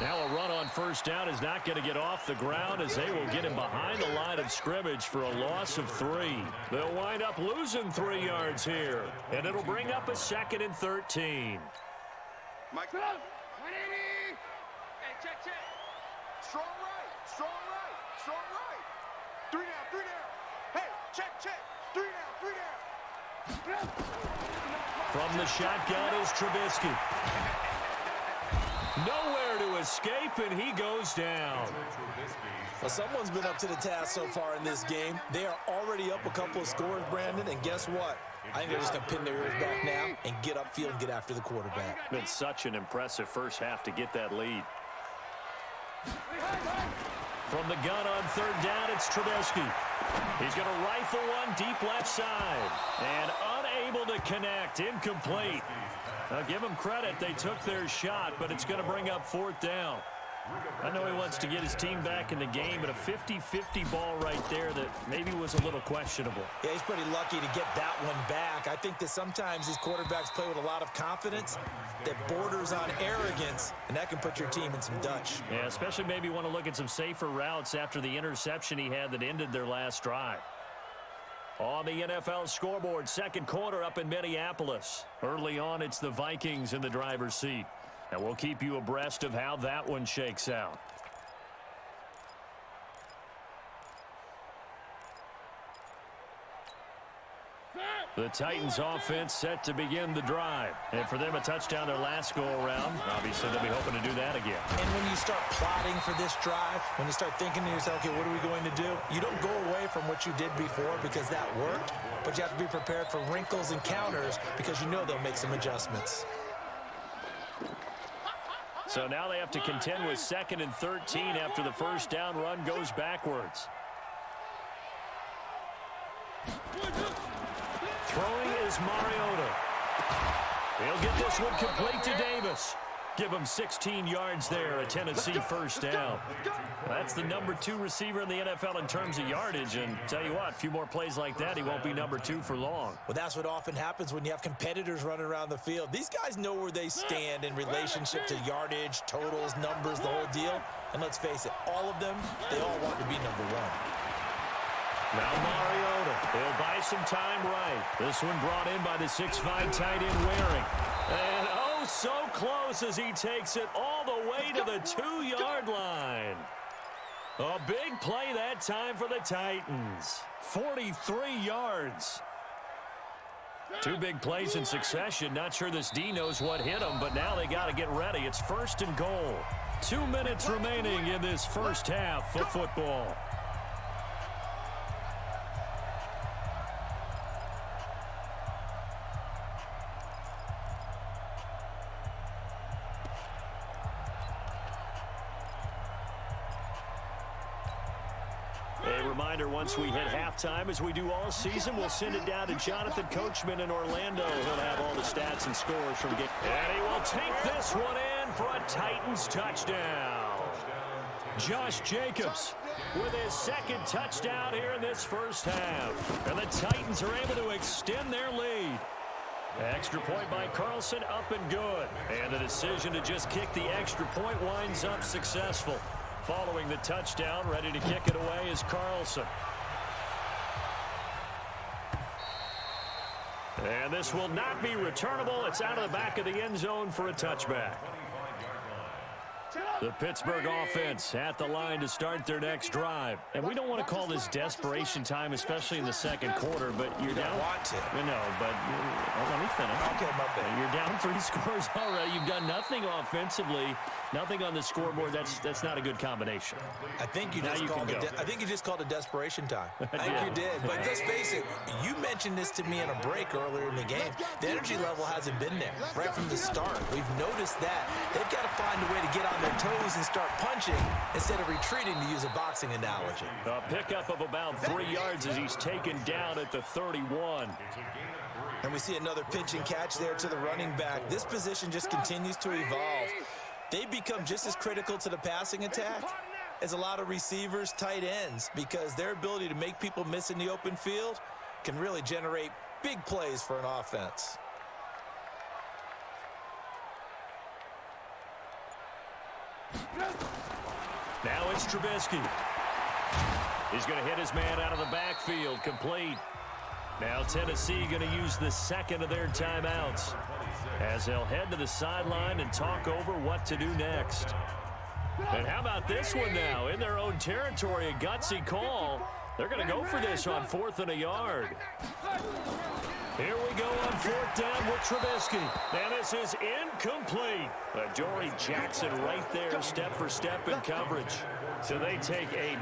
Now a run on 1st down is not going to get off the ground as they will get him behind the line of scrimmage for a loss of 3. They'll wind up losing 3 yards here, and it'll bring up a 2nd and 13. Mike, 180. Hey, check. Strong right. Strong right. Strong right. 3 down. 3 down. Hey, check. 3 down. From the shotgun is Trubisky. Nowhere to escape, and he goes down. Well, someone's been up to the task so far in this game. They are already up a couple of scores, Brandon, and guess what? I think they're just going to pin their ears back now and get upfield and get after the quarterback. Been such an impressive first half to get that lead. From the gun on 3rd down, it's Trubisky. He's going to rifle one deep left side. And unable to connect, incomplete. Now, give them credit. They took their shot, but it's going to bring up 4th down. I know he wants to get his team back in the game, but a 50-50 ball right there that maybe was a little questionable. Yeah, he's pretty lucky to get that one back. I think that sometimes these quarterbacks play with a lot of confidence that borders on arrogance, and that can put your team in some Dutch. Yeah, especially maybe want to look at some safer routes after the interception he had that ended their last drive. On the NFL scoreboard, second quarter up in Minneapolis. Early on, it's the Vikings in the driver's seat. And we'll keep you abreast of how that one shakes out. The Titans offense set to begin the drive. And for them, a touchdown their last go-around. Obviously, they'll be hoping to do that again. And when you start plotting for this drive, when you start thinking to yourself, okay, what are we going to do? You don't go away from what you did before because that worked, but you have to be prepared for wrinkles and counters because you know they'll make some adjustments. So now they have to contend with 2nd and 13 after the first down run goes backwards. Throwing is Mariota. He'll get this one complete to Davis. Give him 16 yards there, a Tennessee first down. That's the number 2 receiver in the NFL in terms of yardage. And tell you what, a few more plays like that, he won't be number 2 for long. Well, that's what often happens when you have competitors running around the field. These guys know where they stand in relationship to yardage, totals, numbers, the whole deal. And let's face it, all of them, they all want to be number 1. Now Mariota, he'll buy some time right. This one brought in by the 6'5" tight end Waring. And oh, so close as he takes it all the way to the 2-yard line. A big play that time for the Titans. 43 yards. 2 big plays in succession. Not sure this D knows what hit him, but now they got to get ready. It's 1st and goal. 2 minutes remaining in this first half of football. Once we hit halftime, as we do all season, we'll send it down to Jonathan Coachman in Orlando. He'll have all the stats and scores from game. And he will take this one in for a Titans touchdown. Josh Jacobs with his 2nd touchdown here in this first half. And the Titans are able to extend their lead. Extra point by Carlson, up and good. And the decision to just kick the extra point winds up successful. Following the touchdown, ready to kick it away is Carlson. And this will not be returnable. It's out of the back of the end zone for a touchback. The Pittsburgh offense at the line to start their next drive. And we don't want to call this desperation time, especially in the second quarter, but you're down. Want to. No, but let me finish. Okay, my bad. You're down 3 scores already. You've done nothing offensively, nothing on the scoreboard. That's not a good combination. I think you just called it. I think you just called it desperation time. I think you did. But let's face it, you mentioned this to me in a break earlier in the game. The energy level hasn't been there right from the start. We've noticed that. They've got to find a way to get on their toes and start punching instead of retreating, to use a boxing analogy. A pickup of about 3 yards as he's taken down at the 31. And we see another pitch and catch there to the running back. This position just continues to evolve. They become just as critical to the passing attack as a lot of receivers, tight ends, because their ability to make people miss in the open field can really generate big plays for an offense. Now it's Trubisky. He's going to hit his man out of the backfield, complete. Now Tennessee going to use the 2nd of their timeouts as they'll head to the sideline and talk over what to do next. And how about this one now? In their own territory, a gutsy call. They're going to go for this on 4th and a yard. Here we go on 4th down with Trubisky. And this is incomplete. Adoree Jackson right there, step for step in coverage. So they take a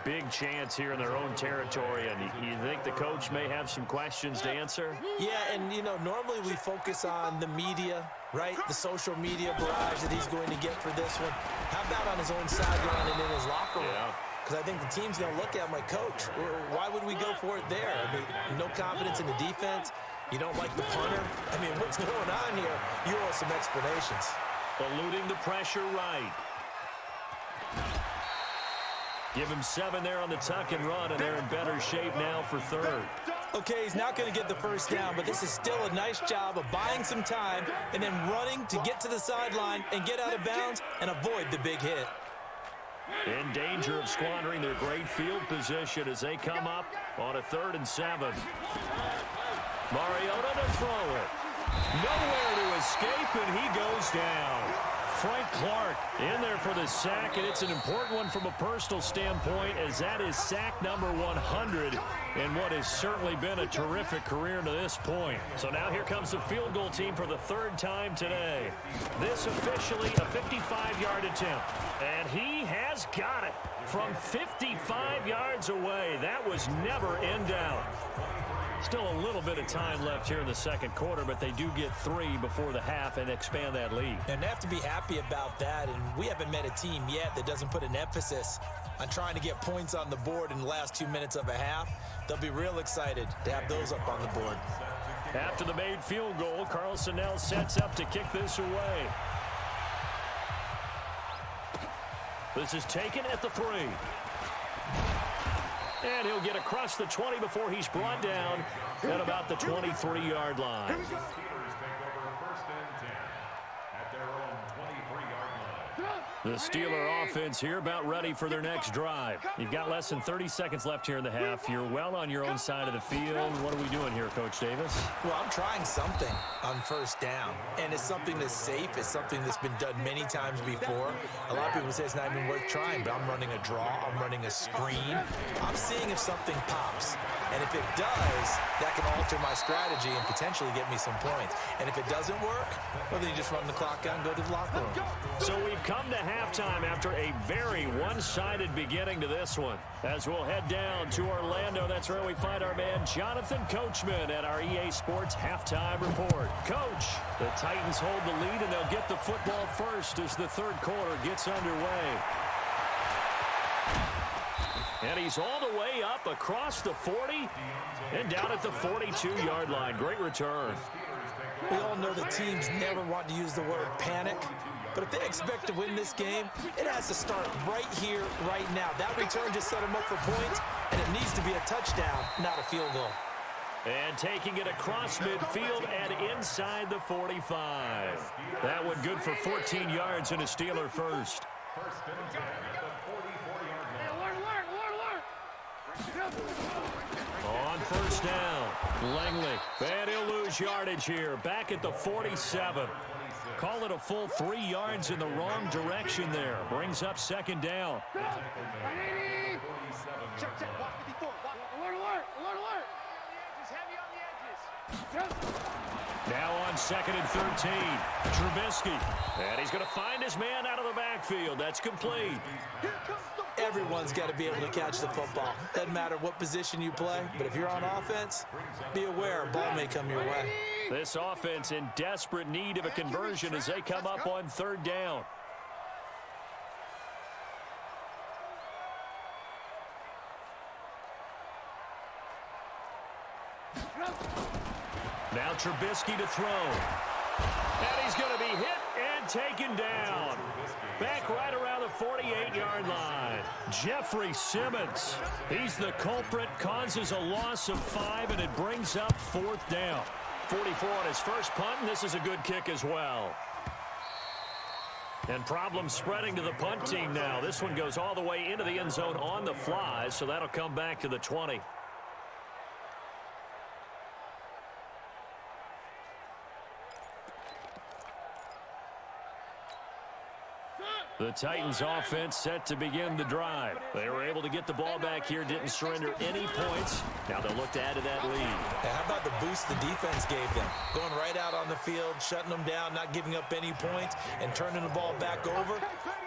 big chance here in their own territory. And you think the coach may have some questions to answer? Yeah, and, you know, normally we focus on the media, right? The social media barrage that he's going to get for this one. How about on his own sideline and in his locker room? Yeah. Because I think the team's going to look at him like, Coach, why would we go for it there? I mean, no confidence in the defense. You don't like the punter. I mean, what's going on here? You owe some explanations. Eluding the pressure right. Give him 7 there on the tuck and run, and they're in better shape now for 3rd. Okay, he's not going to get the first down, but this is still a nice job of buying some time and then running to get to the sideline and get out of bounds and avoid the big hit. in danger of squandering their great field position as they come up on a 3rd and 7. Mariota to throw it. Nowhere to escape, and he goes down. Frank Clark in there for the sack, and it's an important one from a personal standpoint, as that is sack number 100 in what has certainly been a terrific career to this point. So now here comes the field goal team for the 3rd time today. This officially a 55-yard attempt, and he has got it from 55 yards away. That was never in doubt. Still a little bit of time left here in the 2nd quarter, but they do get 3 before the half and expand that lead. And they have to be happy about that, and we haven't met a team yet that doesn't put an emphasis on trying to get points on the board in the last 2 minutes of a half. They'll be real excited to have those up on the board. After the made field goal, Carlson now sets up to kick this away. This is taken at the 3. And he'll get across the 20 before he's brought down at about the 23-yard line. Steelers take over 1st and 10 at their own 23-yard line. The Steeler offense here about ready for their next drive. You've got less than 30 seconds left here in the half. You're well on your own side of the field. What are we doing here, Coach Davis? Well, I'm trying something on 1st down, and it's something that's safe. It's something that's been done many times before. A lot of people say it's not even worth trying, but I'm running a draw. I'm running a screen. I'm seeing if something pops, and if it does, that can alter my strategy and potentially get me some points. And if it doesn't work, well, then you just run the clock out and go to the locker room. So we've come to halftime after a very one-sided beginning to this one. As we'll head down to Orlando, that's where we find our man Jonathan Coachman at our EA Sports Halftime Report. Coach, the Titans hold the lead, and they'll get the football first as the 3rd quarter gets underway. And he's all the way up across the 40 and down at the 42-yard line. Great return. We all know the teams never want to use the word panic, but if they expect to win this game, it has to start right here, right now. That return just set them up for points, and it needs to be a touchdown, not a field goal. And taking it across midfield and inside the 45. That one good for 14 yards and a Steeler first. 1st and 10 at the 44-yard line. On 1st down, Langley. And he'll lose yardage here. Back at the 47. Call it a full 3 yards in the wrong direction there. Brings up 2nd down. Check, check, watch 54. Alert, alert, alert, alert. Heavy on the edges. Now on 2nd and 13. Trubisky. And he's going to find his man out of the backfield. That's complete. Everyone's got to be able to catch the football. Doesn't matter what position you play, but if you're on offense, be aware a ball may come your way. This offense in desperate need of a conversion as they come up on 3rd down. Now Trubisky to throw. And he's going to be hit and taken down. Back right around the 48-yard line. Jeffrey Simmons. He's the culprit, causes a loss of 5, and it brings up 4th down. 44 on his first punt, and this is a good kick as well. And problems spreading to the punt team now. This one goes all the way into the end zone on the fly, so that'll come back to the 20. The Titans offense set to begin the drive. They were able to get the ball back here, didn't surrender any points. Now they'll look to add to that lead. How about the boost the defense gave them? Going right out on the field, shutting them down, not giving up any points, and turning the ball back over.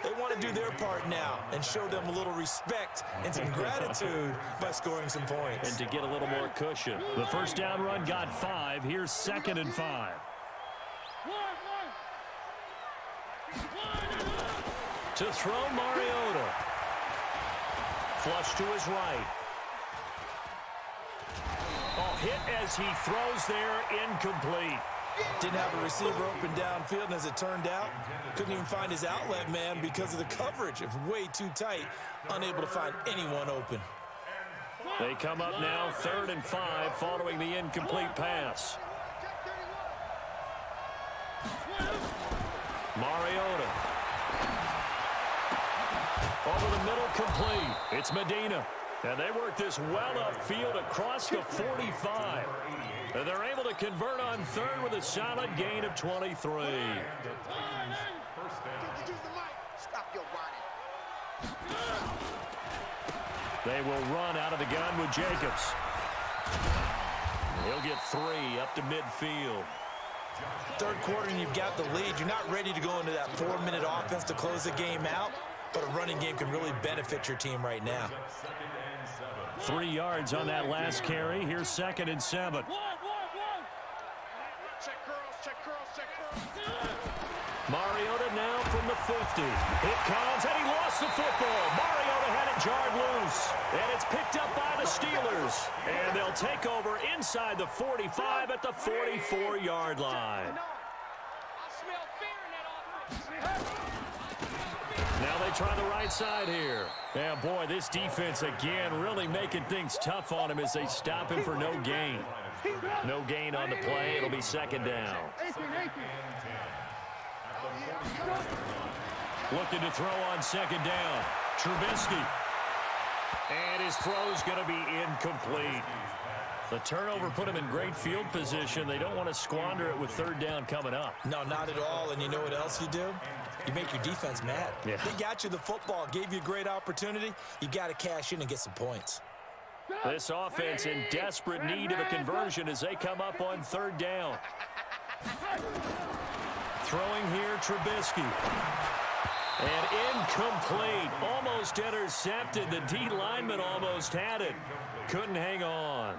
They want to do their part now and show them a little respect and some gratitude by scoring some points. And to get a little more cushion. The 1st down run got 5. Here's 2nd and 5. To throw Mariota. Flush to his right. Oh, hit as he throws there, incomplete. Didn't have a receiver open downfield, and as it turned out, couldn't even find his outlet man because of the coverage. It was way too tight, unable to find anyone open. They come up now 3rd and 5 following the incomplete pass. Mariota. Over the middle, complete. It's Medina. And they work this well upfield across the 45. And they're able to convert on third with a solid gain of 23. They will run out of the gun with Jacobs. He'll get 3 up to midfield. Third quarter and you've got the lead. You're not ready to go into that 4-minute offense to close the game out, but a running game can really benefit your team right now. 3 yards on that last carry. Here's 2nd and 7. Check curls, check curls, check curls. Mariota now from the 50. It comes, and he lost the football. Mariota had it jarred loose, and it's picked up by the Steelers. And they'll take over inside the 45 at the 44-yard line. I smell fear in that offense. Now they try the right side here. And boy, this defense again really making things tough on him as they stop him for no gain. No gain on the play. It'll be 2nd down. Looking to throw on 2nd down. Trubisky. And his throw's going to be incomplete. The turnover put him in great field position. They don't want to squander it with 3rd down coming up. No, not at all. And you know what else you do? You make your defense mad. Yeah. They got you the football, gave you a great opportunity. You got to cash in and get some points. This offense in desperate need of a conversion as they come up on 3rd down. Throwing here, Trubisky. And incomplete. Almost intercepted. The D lineman almost had it. Couldn't hang on.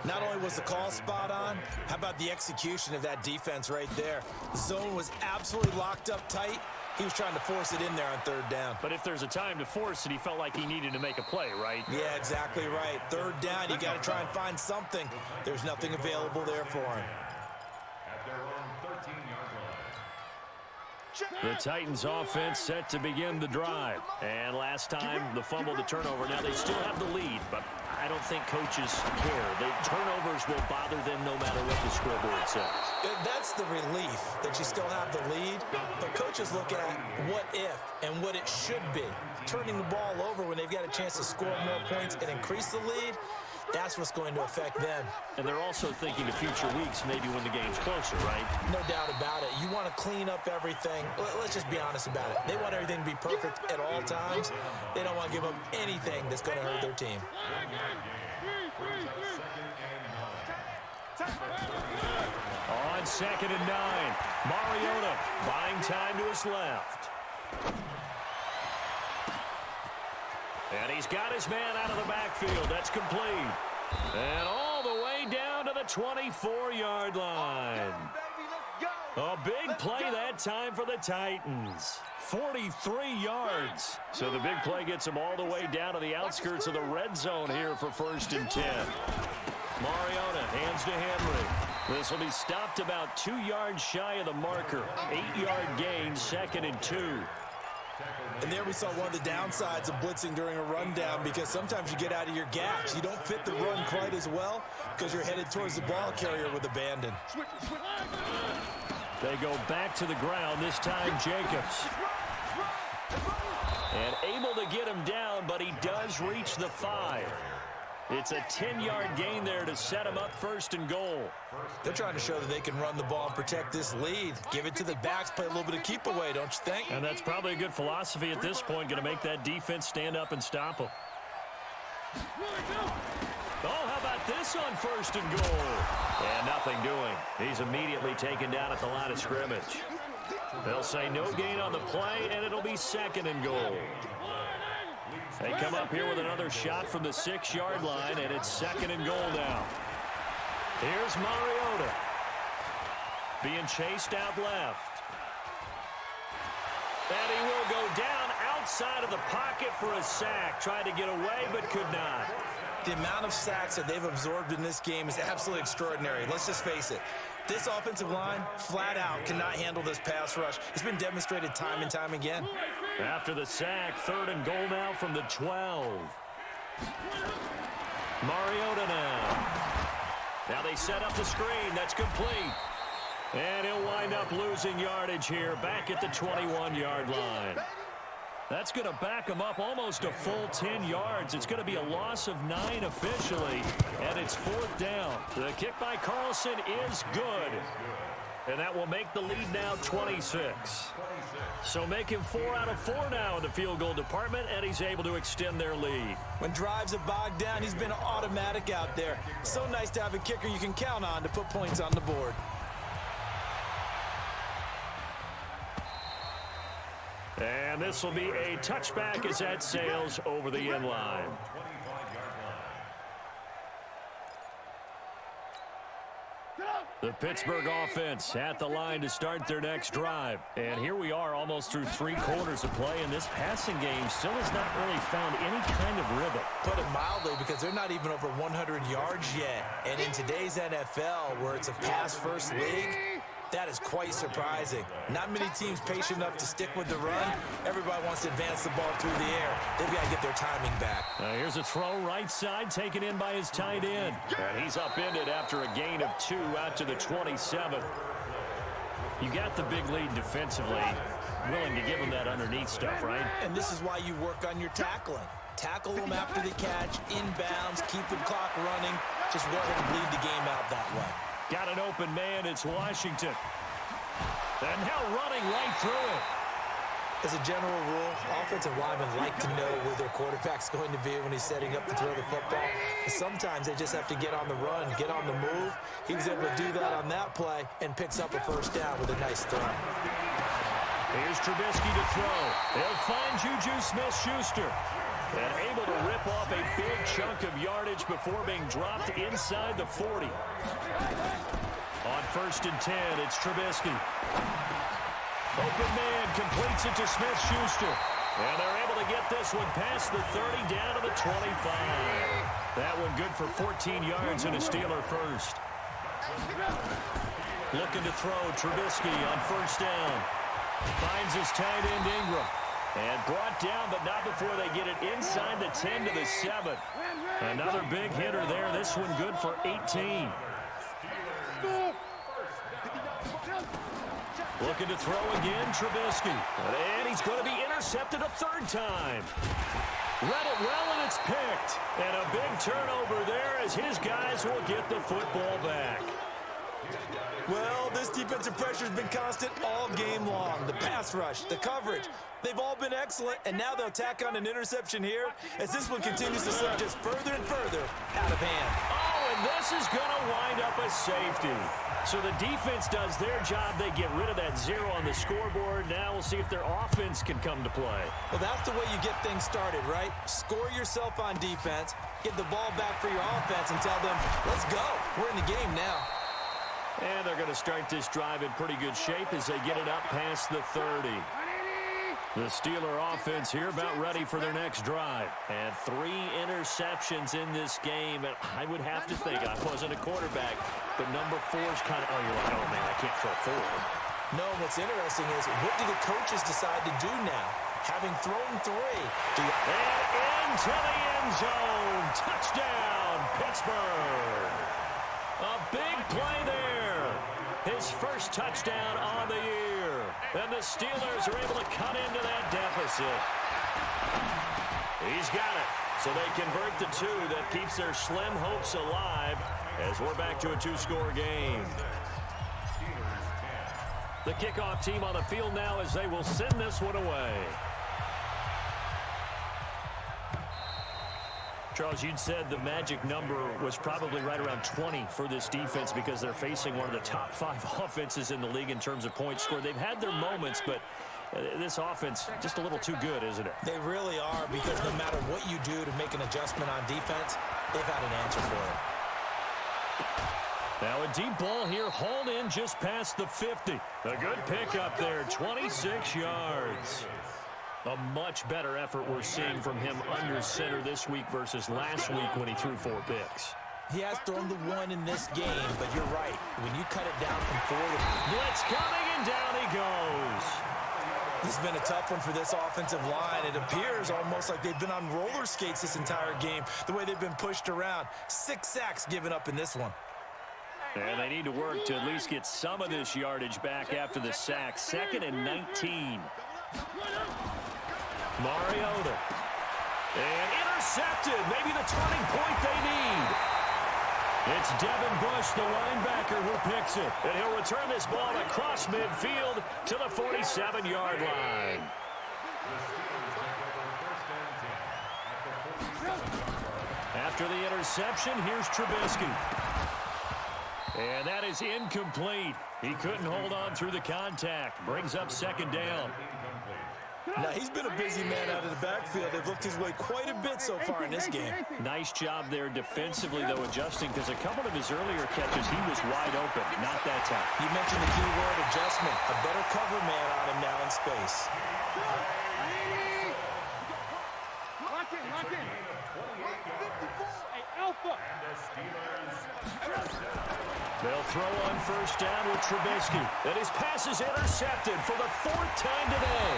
Not only was the call spot on, how about the execution of that defense right there? The zone was absolutely locked up tight. He was trying to force it in there on 3rd down. But if there's a time to force it, he felt like he needed to make a play, right? Yeah, exactly right. 3rd down, you got to try and find something. There's nothing available there for him. At their own 13-yard line. The Titans offense set to begin the drive. And last time, the fumble, the turnover. Now they still have the lead, but I don't think coaches care. The turnovers will bother them no matter what the scoreboard says. That's the relief that you still have the lead, but coaches look at what if and what it should be. Turning the ball over when they've got a chance to score more points and increase the lead, that's what's going to affect them. And they're also thinking to future weeks, maybe when the game's closer, right? No doubt about it. You want to clean up everything. Let's just be honest about it. They want everything to be perfect at all times. They don't want to give up anything that's going to hurt their team. On 2nd and 9, Mariota buying time to his left. And he's got his man out of the backfield. That's complete. And all the way down to the 24-yard line. A big play that time for the Titans. 43 yards. So the big play gets them all the way down to the outskirts of the red zone here for 1st and 10. Mariota hands to Henry. This will be stopped about 2 yards shy of the marker. 8-yard gain, 2nd and 2. And there we saw one of the downsides of blitzing during a rundown, because sometimes you get out of your gaps. You don't fit the run quite as well because you're headed towards the ball carrier with abandon. They go back to the ground, this time Jacobs. And able to get him down, but he does reach the 5. It's a 10-yard gain there to set him up 1st and goal. They're trying to show that they can run the ball and protect this lead. Give it to the backs, play a little bit of keep away, don't you think? And that's probably a good philosophy at this point, going to make that defense stand up and stop them. Oh, how about this on 1st and goal? And nothing doing. He's immediately taken down at the line of scrimmage. They'll say no gain on the play, and it'll be 2nd and goal. They come up here with another shot from the 6-yard line, and it's 2nd and goal now. Here's Mariota. Being chased out left. And he will go down outside of the pocket for a sack. Tried to get away, but could not. The amount of sacks that they've absorbed in this game is absolutely extraordinary. Let's just face it. This offensive line, flat out, cannot handle this pass rush. It's been demonstrated time and time again. After the sack, 3rd and goal now from the 12. Mariota now. Now they set up the screen. That's complete. And he'll wind up losing yardage here back at the 21-yard line. That's going to back him up almost a full 10 yards. It's going to be a loss of 9 officially, and it's 4th down. The kick by Carlson is good, and that will make the lead now 26. So make him 4 out of 4 now in the field goal department, and he's able to extend their lead. When drives are bogged down, he's been automatic out there. So nice to have a kicker you can count on to put points on the board. And this will be a touchback as that sails over the end line. The Pittsburgh offense at the line to start their next drive. And here we are almost through 3 quarters of play, and this passing game still has not really found any kind of rhythm. Put it mildly, because they're not even over 100 yards yet. And in today's NFL, where it's a pass-first league, that is quite surprising. Not many teams patient enough to stick with the run. Everybody wants to advance the ball through the air. They've got to get their timing back. Here's a throw right side, taken in by his tight end. And he's upended after a gain of 2 out to the 27. You got the big lead defensively. Willing to give him that underneath stuff, right? And this is why you work on your tackling. Tackle them after the catch, inbounds, keep the clock running. Just let them bleed the game out that way. Got an open man, it's Washington. And now running right through it. As a general rule, offensive linemen like to know where their quarterback's going to be when he's setting up to throw the football. But sometimes they just have to get on the run, get on the move. He was able to do that on that play and picks up a 1st down with a nice throw. Here's Trubisky to throw. They'll find Juju Smith-Schuster. And able to rip off a big chunk of yardage before being dropped inside the 40. On 1st and 10, it's Trubisky. Open man completes it to Smith-Schuster. And they're able to get this one past the 30 down to the 25. That one good for 14 yards and a Steeler first. Looking to throw, Trubisky on 1st down. Finds his tight end Ingram. And brought down, but not before they get it inside the 10 to the 7. Another big hitter there. This one good for 18. Looking to throw again, Trubisky. And he's going to be intercepted a 3rd time. Read it well, and it's picked. And a big turnover there as his guys will get the football back. Well, this defensive pressure has been constant all game long. The pass rush, the coverage, they've all been excellent, and now they'll tack on an interception here as this one continues to slip just further and further out of hand. Oh, and this is going to wind up a safety. So the defense does their job. They get rid of that 0 on the scoreboard. Now we'll see if their offense can come to play. Well, that's the way you get things started, right? Score yourself on defense, get the ball back for your offense, and tell them, let's go. We're in the game now. And they're going to start this drive in pretty good shape as they get it up past the 30. The Steeler offense here about ready for their next drive. And 3 interceptions in this game. And I would have to think, I wasn't a quarterback, but number 4 is kind of, oh, you're like, oh, man, I can't throw 4. No, what's interesting is, what do the coaches decide to do now? Having thrown 3. And into the end zone. Touchdown, Pittsburgh. A big play there. His first touchdown on the year. And the Steelers are able to cut into that deficit. He's got it. So they convert the 2. That keeps their slim hopes alive as we're back to a 2-score game. The kickoff team on the field now as they will send this one away. Charles, you'd said the magic number was probably right around 20 for this defense because they're facing one of the top 5 offenses in the league in terms of points scored. They've had their moments, but this offense just a little too good, isn't it? They really are, because no matter what you do to make an adjustment on defense, they've had an answer for it. Now a deep ball here, hauled in just past the 50. A good pickup there, 26 yards. A much better effort we're seeing from him under center this week versus last week when he threw 4 picks. He has thrown the 1 in this game, but you're right. When you cut it down from 4 to... Blitz coming, and down he goes. This has been a tough one for this offensive line. It appears almost like they've been on roller skates this entire game, the way they've been pushed around. 6 sacks given up in this one. And they need to work to at least get some of this yardage back after the sack. 2nd and 19. Mariota. And intercepted. Maybe the turning point they need. It's Devin Bush, the linebacker, who picks it. And he'll return this ball across midfield to the 47-yard line. After the interception, here's Trubisky. And that is incomplete. He couldn't hold on through the contact. Brings up second down. Now, he's been a busy man out of the backfield. They've looked his way quite a bit so far in this game. Nice job there defensively, though, adjusting, because a couple of his earlier catches, he was wide open. Not that time. You mentioned the key word, adjustment. A better cover man on him now in space. Lock in, lock in. Hey, Alpha. They'll throw on first down with Trubisky. And his pass is intercepted for the 4th time today.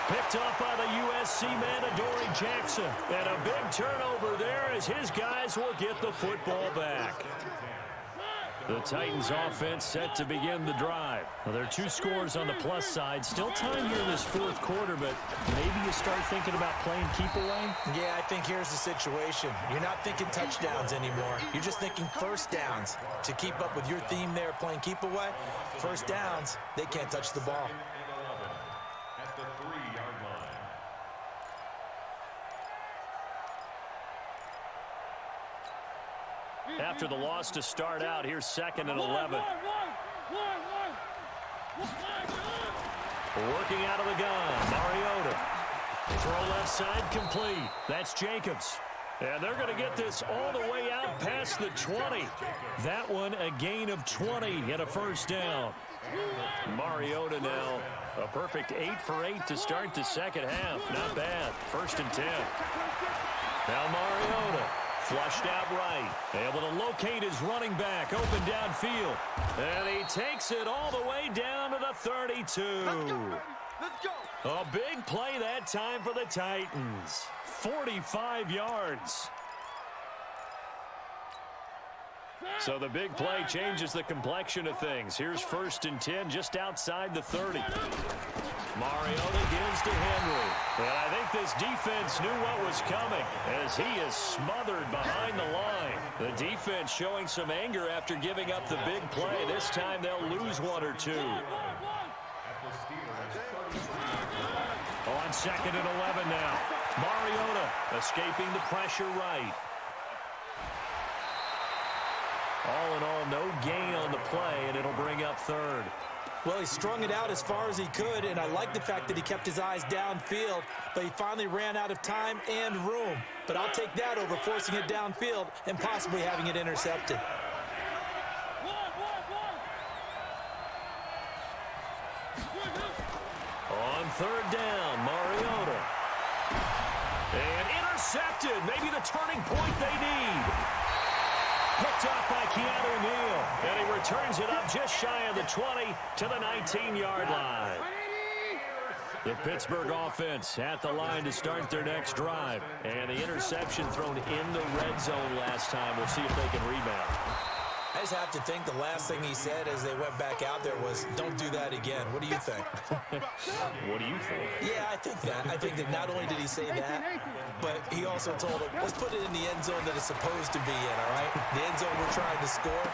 Picked up by the USC man, Adoree Jackson. And a big turnover there as his guys will get the football back. The Titans offense set to begin the drive. Well, there are 2 scores on the plus side. Still time here in this 4th quarter, but maybe you start thinking about playing keep away? Yeah, I think here's the situation. You're not thinking touchdowns anymore. You're just thinking first downs. To keep up with your theme there, playing keep away, first downs, they can't touch the ball. At the 3-yard line. After the loss to start out, here's 2nd and 11. Working out of the gun, Mariota. Throw left side complete. That's Jacobs. And they're going to get this all the way out past the 20. That one a gain of 20 and a first down. Mariota now a perfect 8 for 8 to start the second half. Not bad. 1st and 10. Now Mariota. Flushed out right. Able to locate his running back. Open downfield. And he takes it all the way down to the 32. Let's go. A big play that time for the Titans. 45 yards. So the big play changes the complexion of things. Here's 1st and 10 just outside the 30. Mariota gives to Henry. And I think this defense knew what was coming as he is smothered behind the line. The defense showing some anger after giving up the big play. This time they'll lose 1 or 2. On 2nd and 11 now. Mariota escaping the pressure right. All in all, no gain on the play, and it'll bring up 3rd. Well, he strung it out as far as he could, and I like the fact that he kept his eyes downfield, but he finally ran out of time and room. But I'll take that over forcing it downfield and possibly having it intercepted. On 3rd down, Mariota. And intercepted. Maybe the turning point they need. Picked up by Keanu Neal. And he returns it up just shy of the 20 to the 19-yard line. The Pittsburgh offense at the line to start their next drive. And the interception thrown in the red zone last time. We'll see if they can rebound. I just have to think the last thing he said as they went back out there was, don't do that again. What do you think? What do you think? Yeah, I think that. I think that not only did he say that, but he also told him, let's put it in the end zone that it's supposed to be in, all right? The end zone we're trying to score.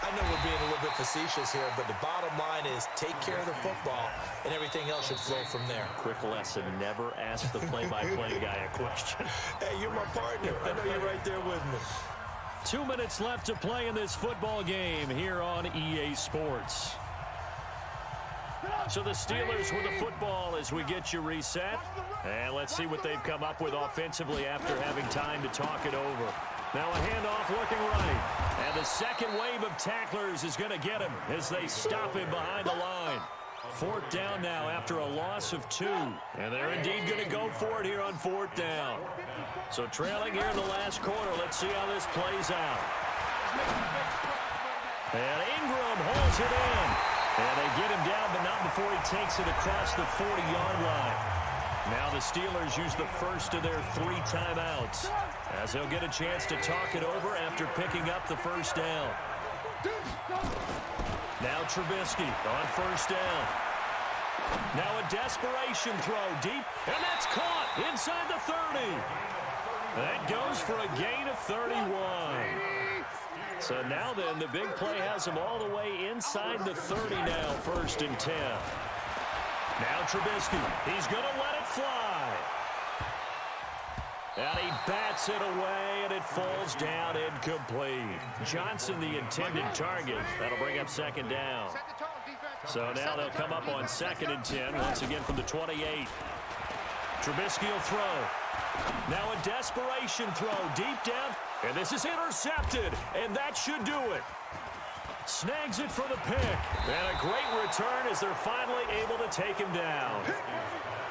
I know we're being a little bit facetious here, but the bottom line is take care of the football, and everything else should flow from there. Quick lesson, never ask the play-by-play guy a question. Hey, you're my partner. I know you're right there with me. 2 minutes left to play in this football game here on EA Sports. So the Steelers with the football as we get you reset. And let's see what they've come up with offensively after having time to talk it over. Now a handoff looking right. And the second wave of tacklers is going to get him as they stop him behind the line. 4th down now after a loss of 2. And they're indeed going to go for it here on 4th down. So trailing here in the last quarter. Let's see how this plays out. And Ingram holds it in. And they get him down, but not before he takes it across the 40-yard line. Now the Steelers use the first of their 3 timeouts as they'll get a chance to talk it over after picking up the first down. Now Trubisky on first down. Now a desperation throw deep, and that's caught inside the 30. That goes for a gain of 31. So now then, the big play has him all the way inside the 30 now, 1st and 10. Now Trubisky, he's going to let it fly. And he bats it away, and it falls down incomplete. Johnson, the intended target. That'll bring up 2nd down. So now they'll come up on 2nd and 10, once again from the 28. Trubisky will throw. Now a desperation throw deep down, and this is intercepted, and that should do it. Snags it for the pick, and a great return as they're finally able to take him down.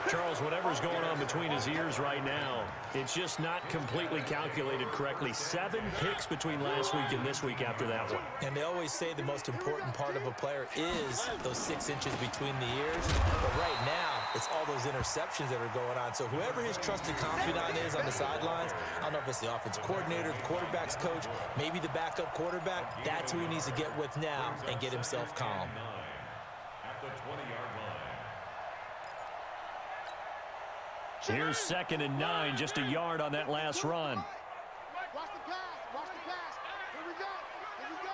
Charles, whatever's going on between his ears right now, it's just not completely calculated correctly. 7 picks between last week and this week after that one. And they always say the most important part of a player is those 6 inches between the ears. But right now, it's all those interceptions that are going on. So whoever his trusted confidant is on the sidelines, I don't know if it's the offensive coordinator, the quarterback's coach, maybe the backup quarterback, that's who he needs to get with now and get himself calm. At the 20-yard line. Here's 2nd and 9, just a yard on that last run. Watch the pass. Watch the pass. Here we go. Here we go.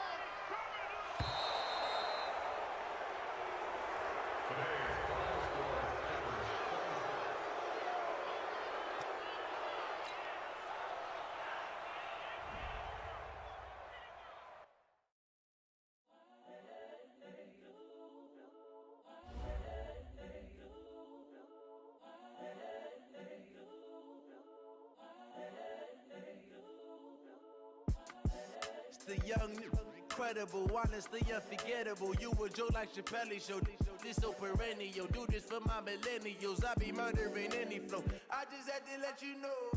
The young, incredible, honestly unforgettable. You a Joe like Chappelle show. This so perennial. Do this for my millennials. I be murdering any flow. I just had to let you know.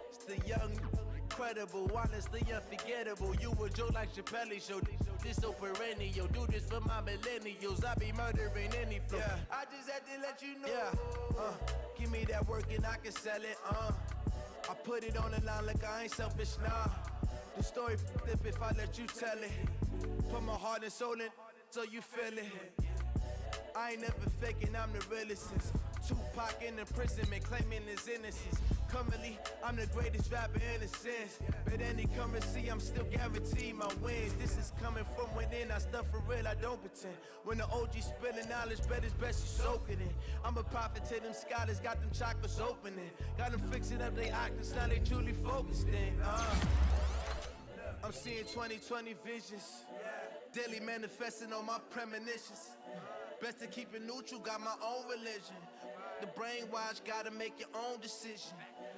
It's the young, incredible, honestly unforgettable. You a Joe like Chappelle show. This so perennial. Do this for my millennials. I be murdering any flow. Yeah. I just had to let you know. Yeah. Give me that work and I can sell it. I put it on the line like I ain't selfish, nah. The story f***ed up if I let you tell it. Put my heart and soul in so you feel it. I ain't never faking, I'm the realest since Tupac in imprisonment, claiming his innocence. Currently, I'm the greatest rapper in a sense. But any currency, I'm still guaranteed my wins. This is coming from within, I stuff for real, I don't pretend. When the OG spilling knowledge, bet it's best you soak it in. I'm a prophet to them scholars, got them chakras opening. Got them fixing up they octaves, now they truly focused in. I'm seeing 20/20 visions. Daily manifesting on my premonitions. Best to keep it neutral, got my own religion. The brainwash, gotta make your own decision.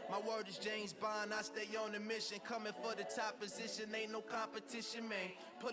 My word is James Bond, I stay on a mission. Coming for the top position, ain't no competition, man. Pull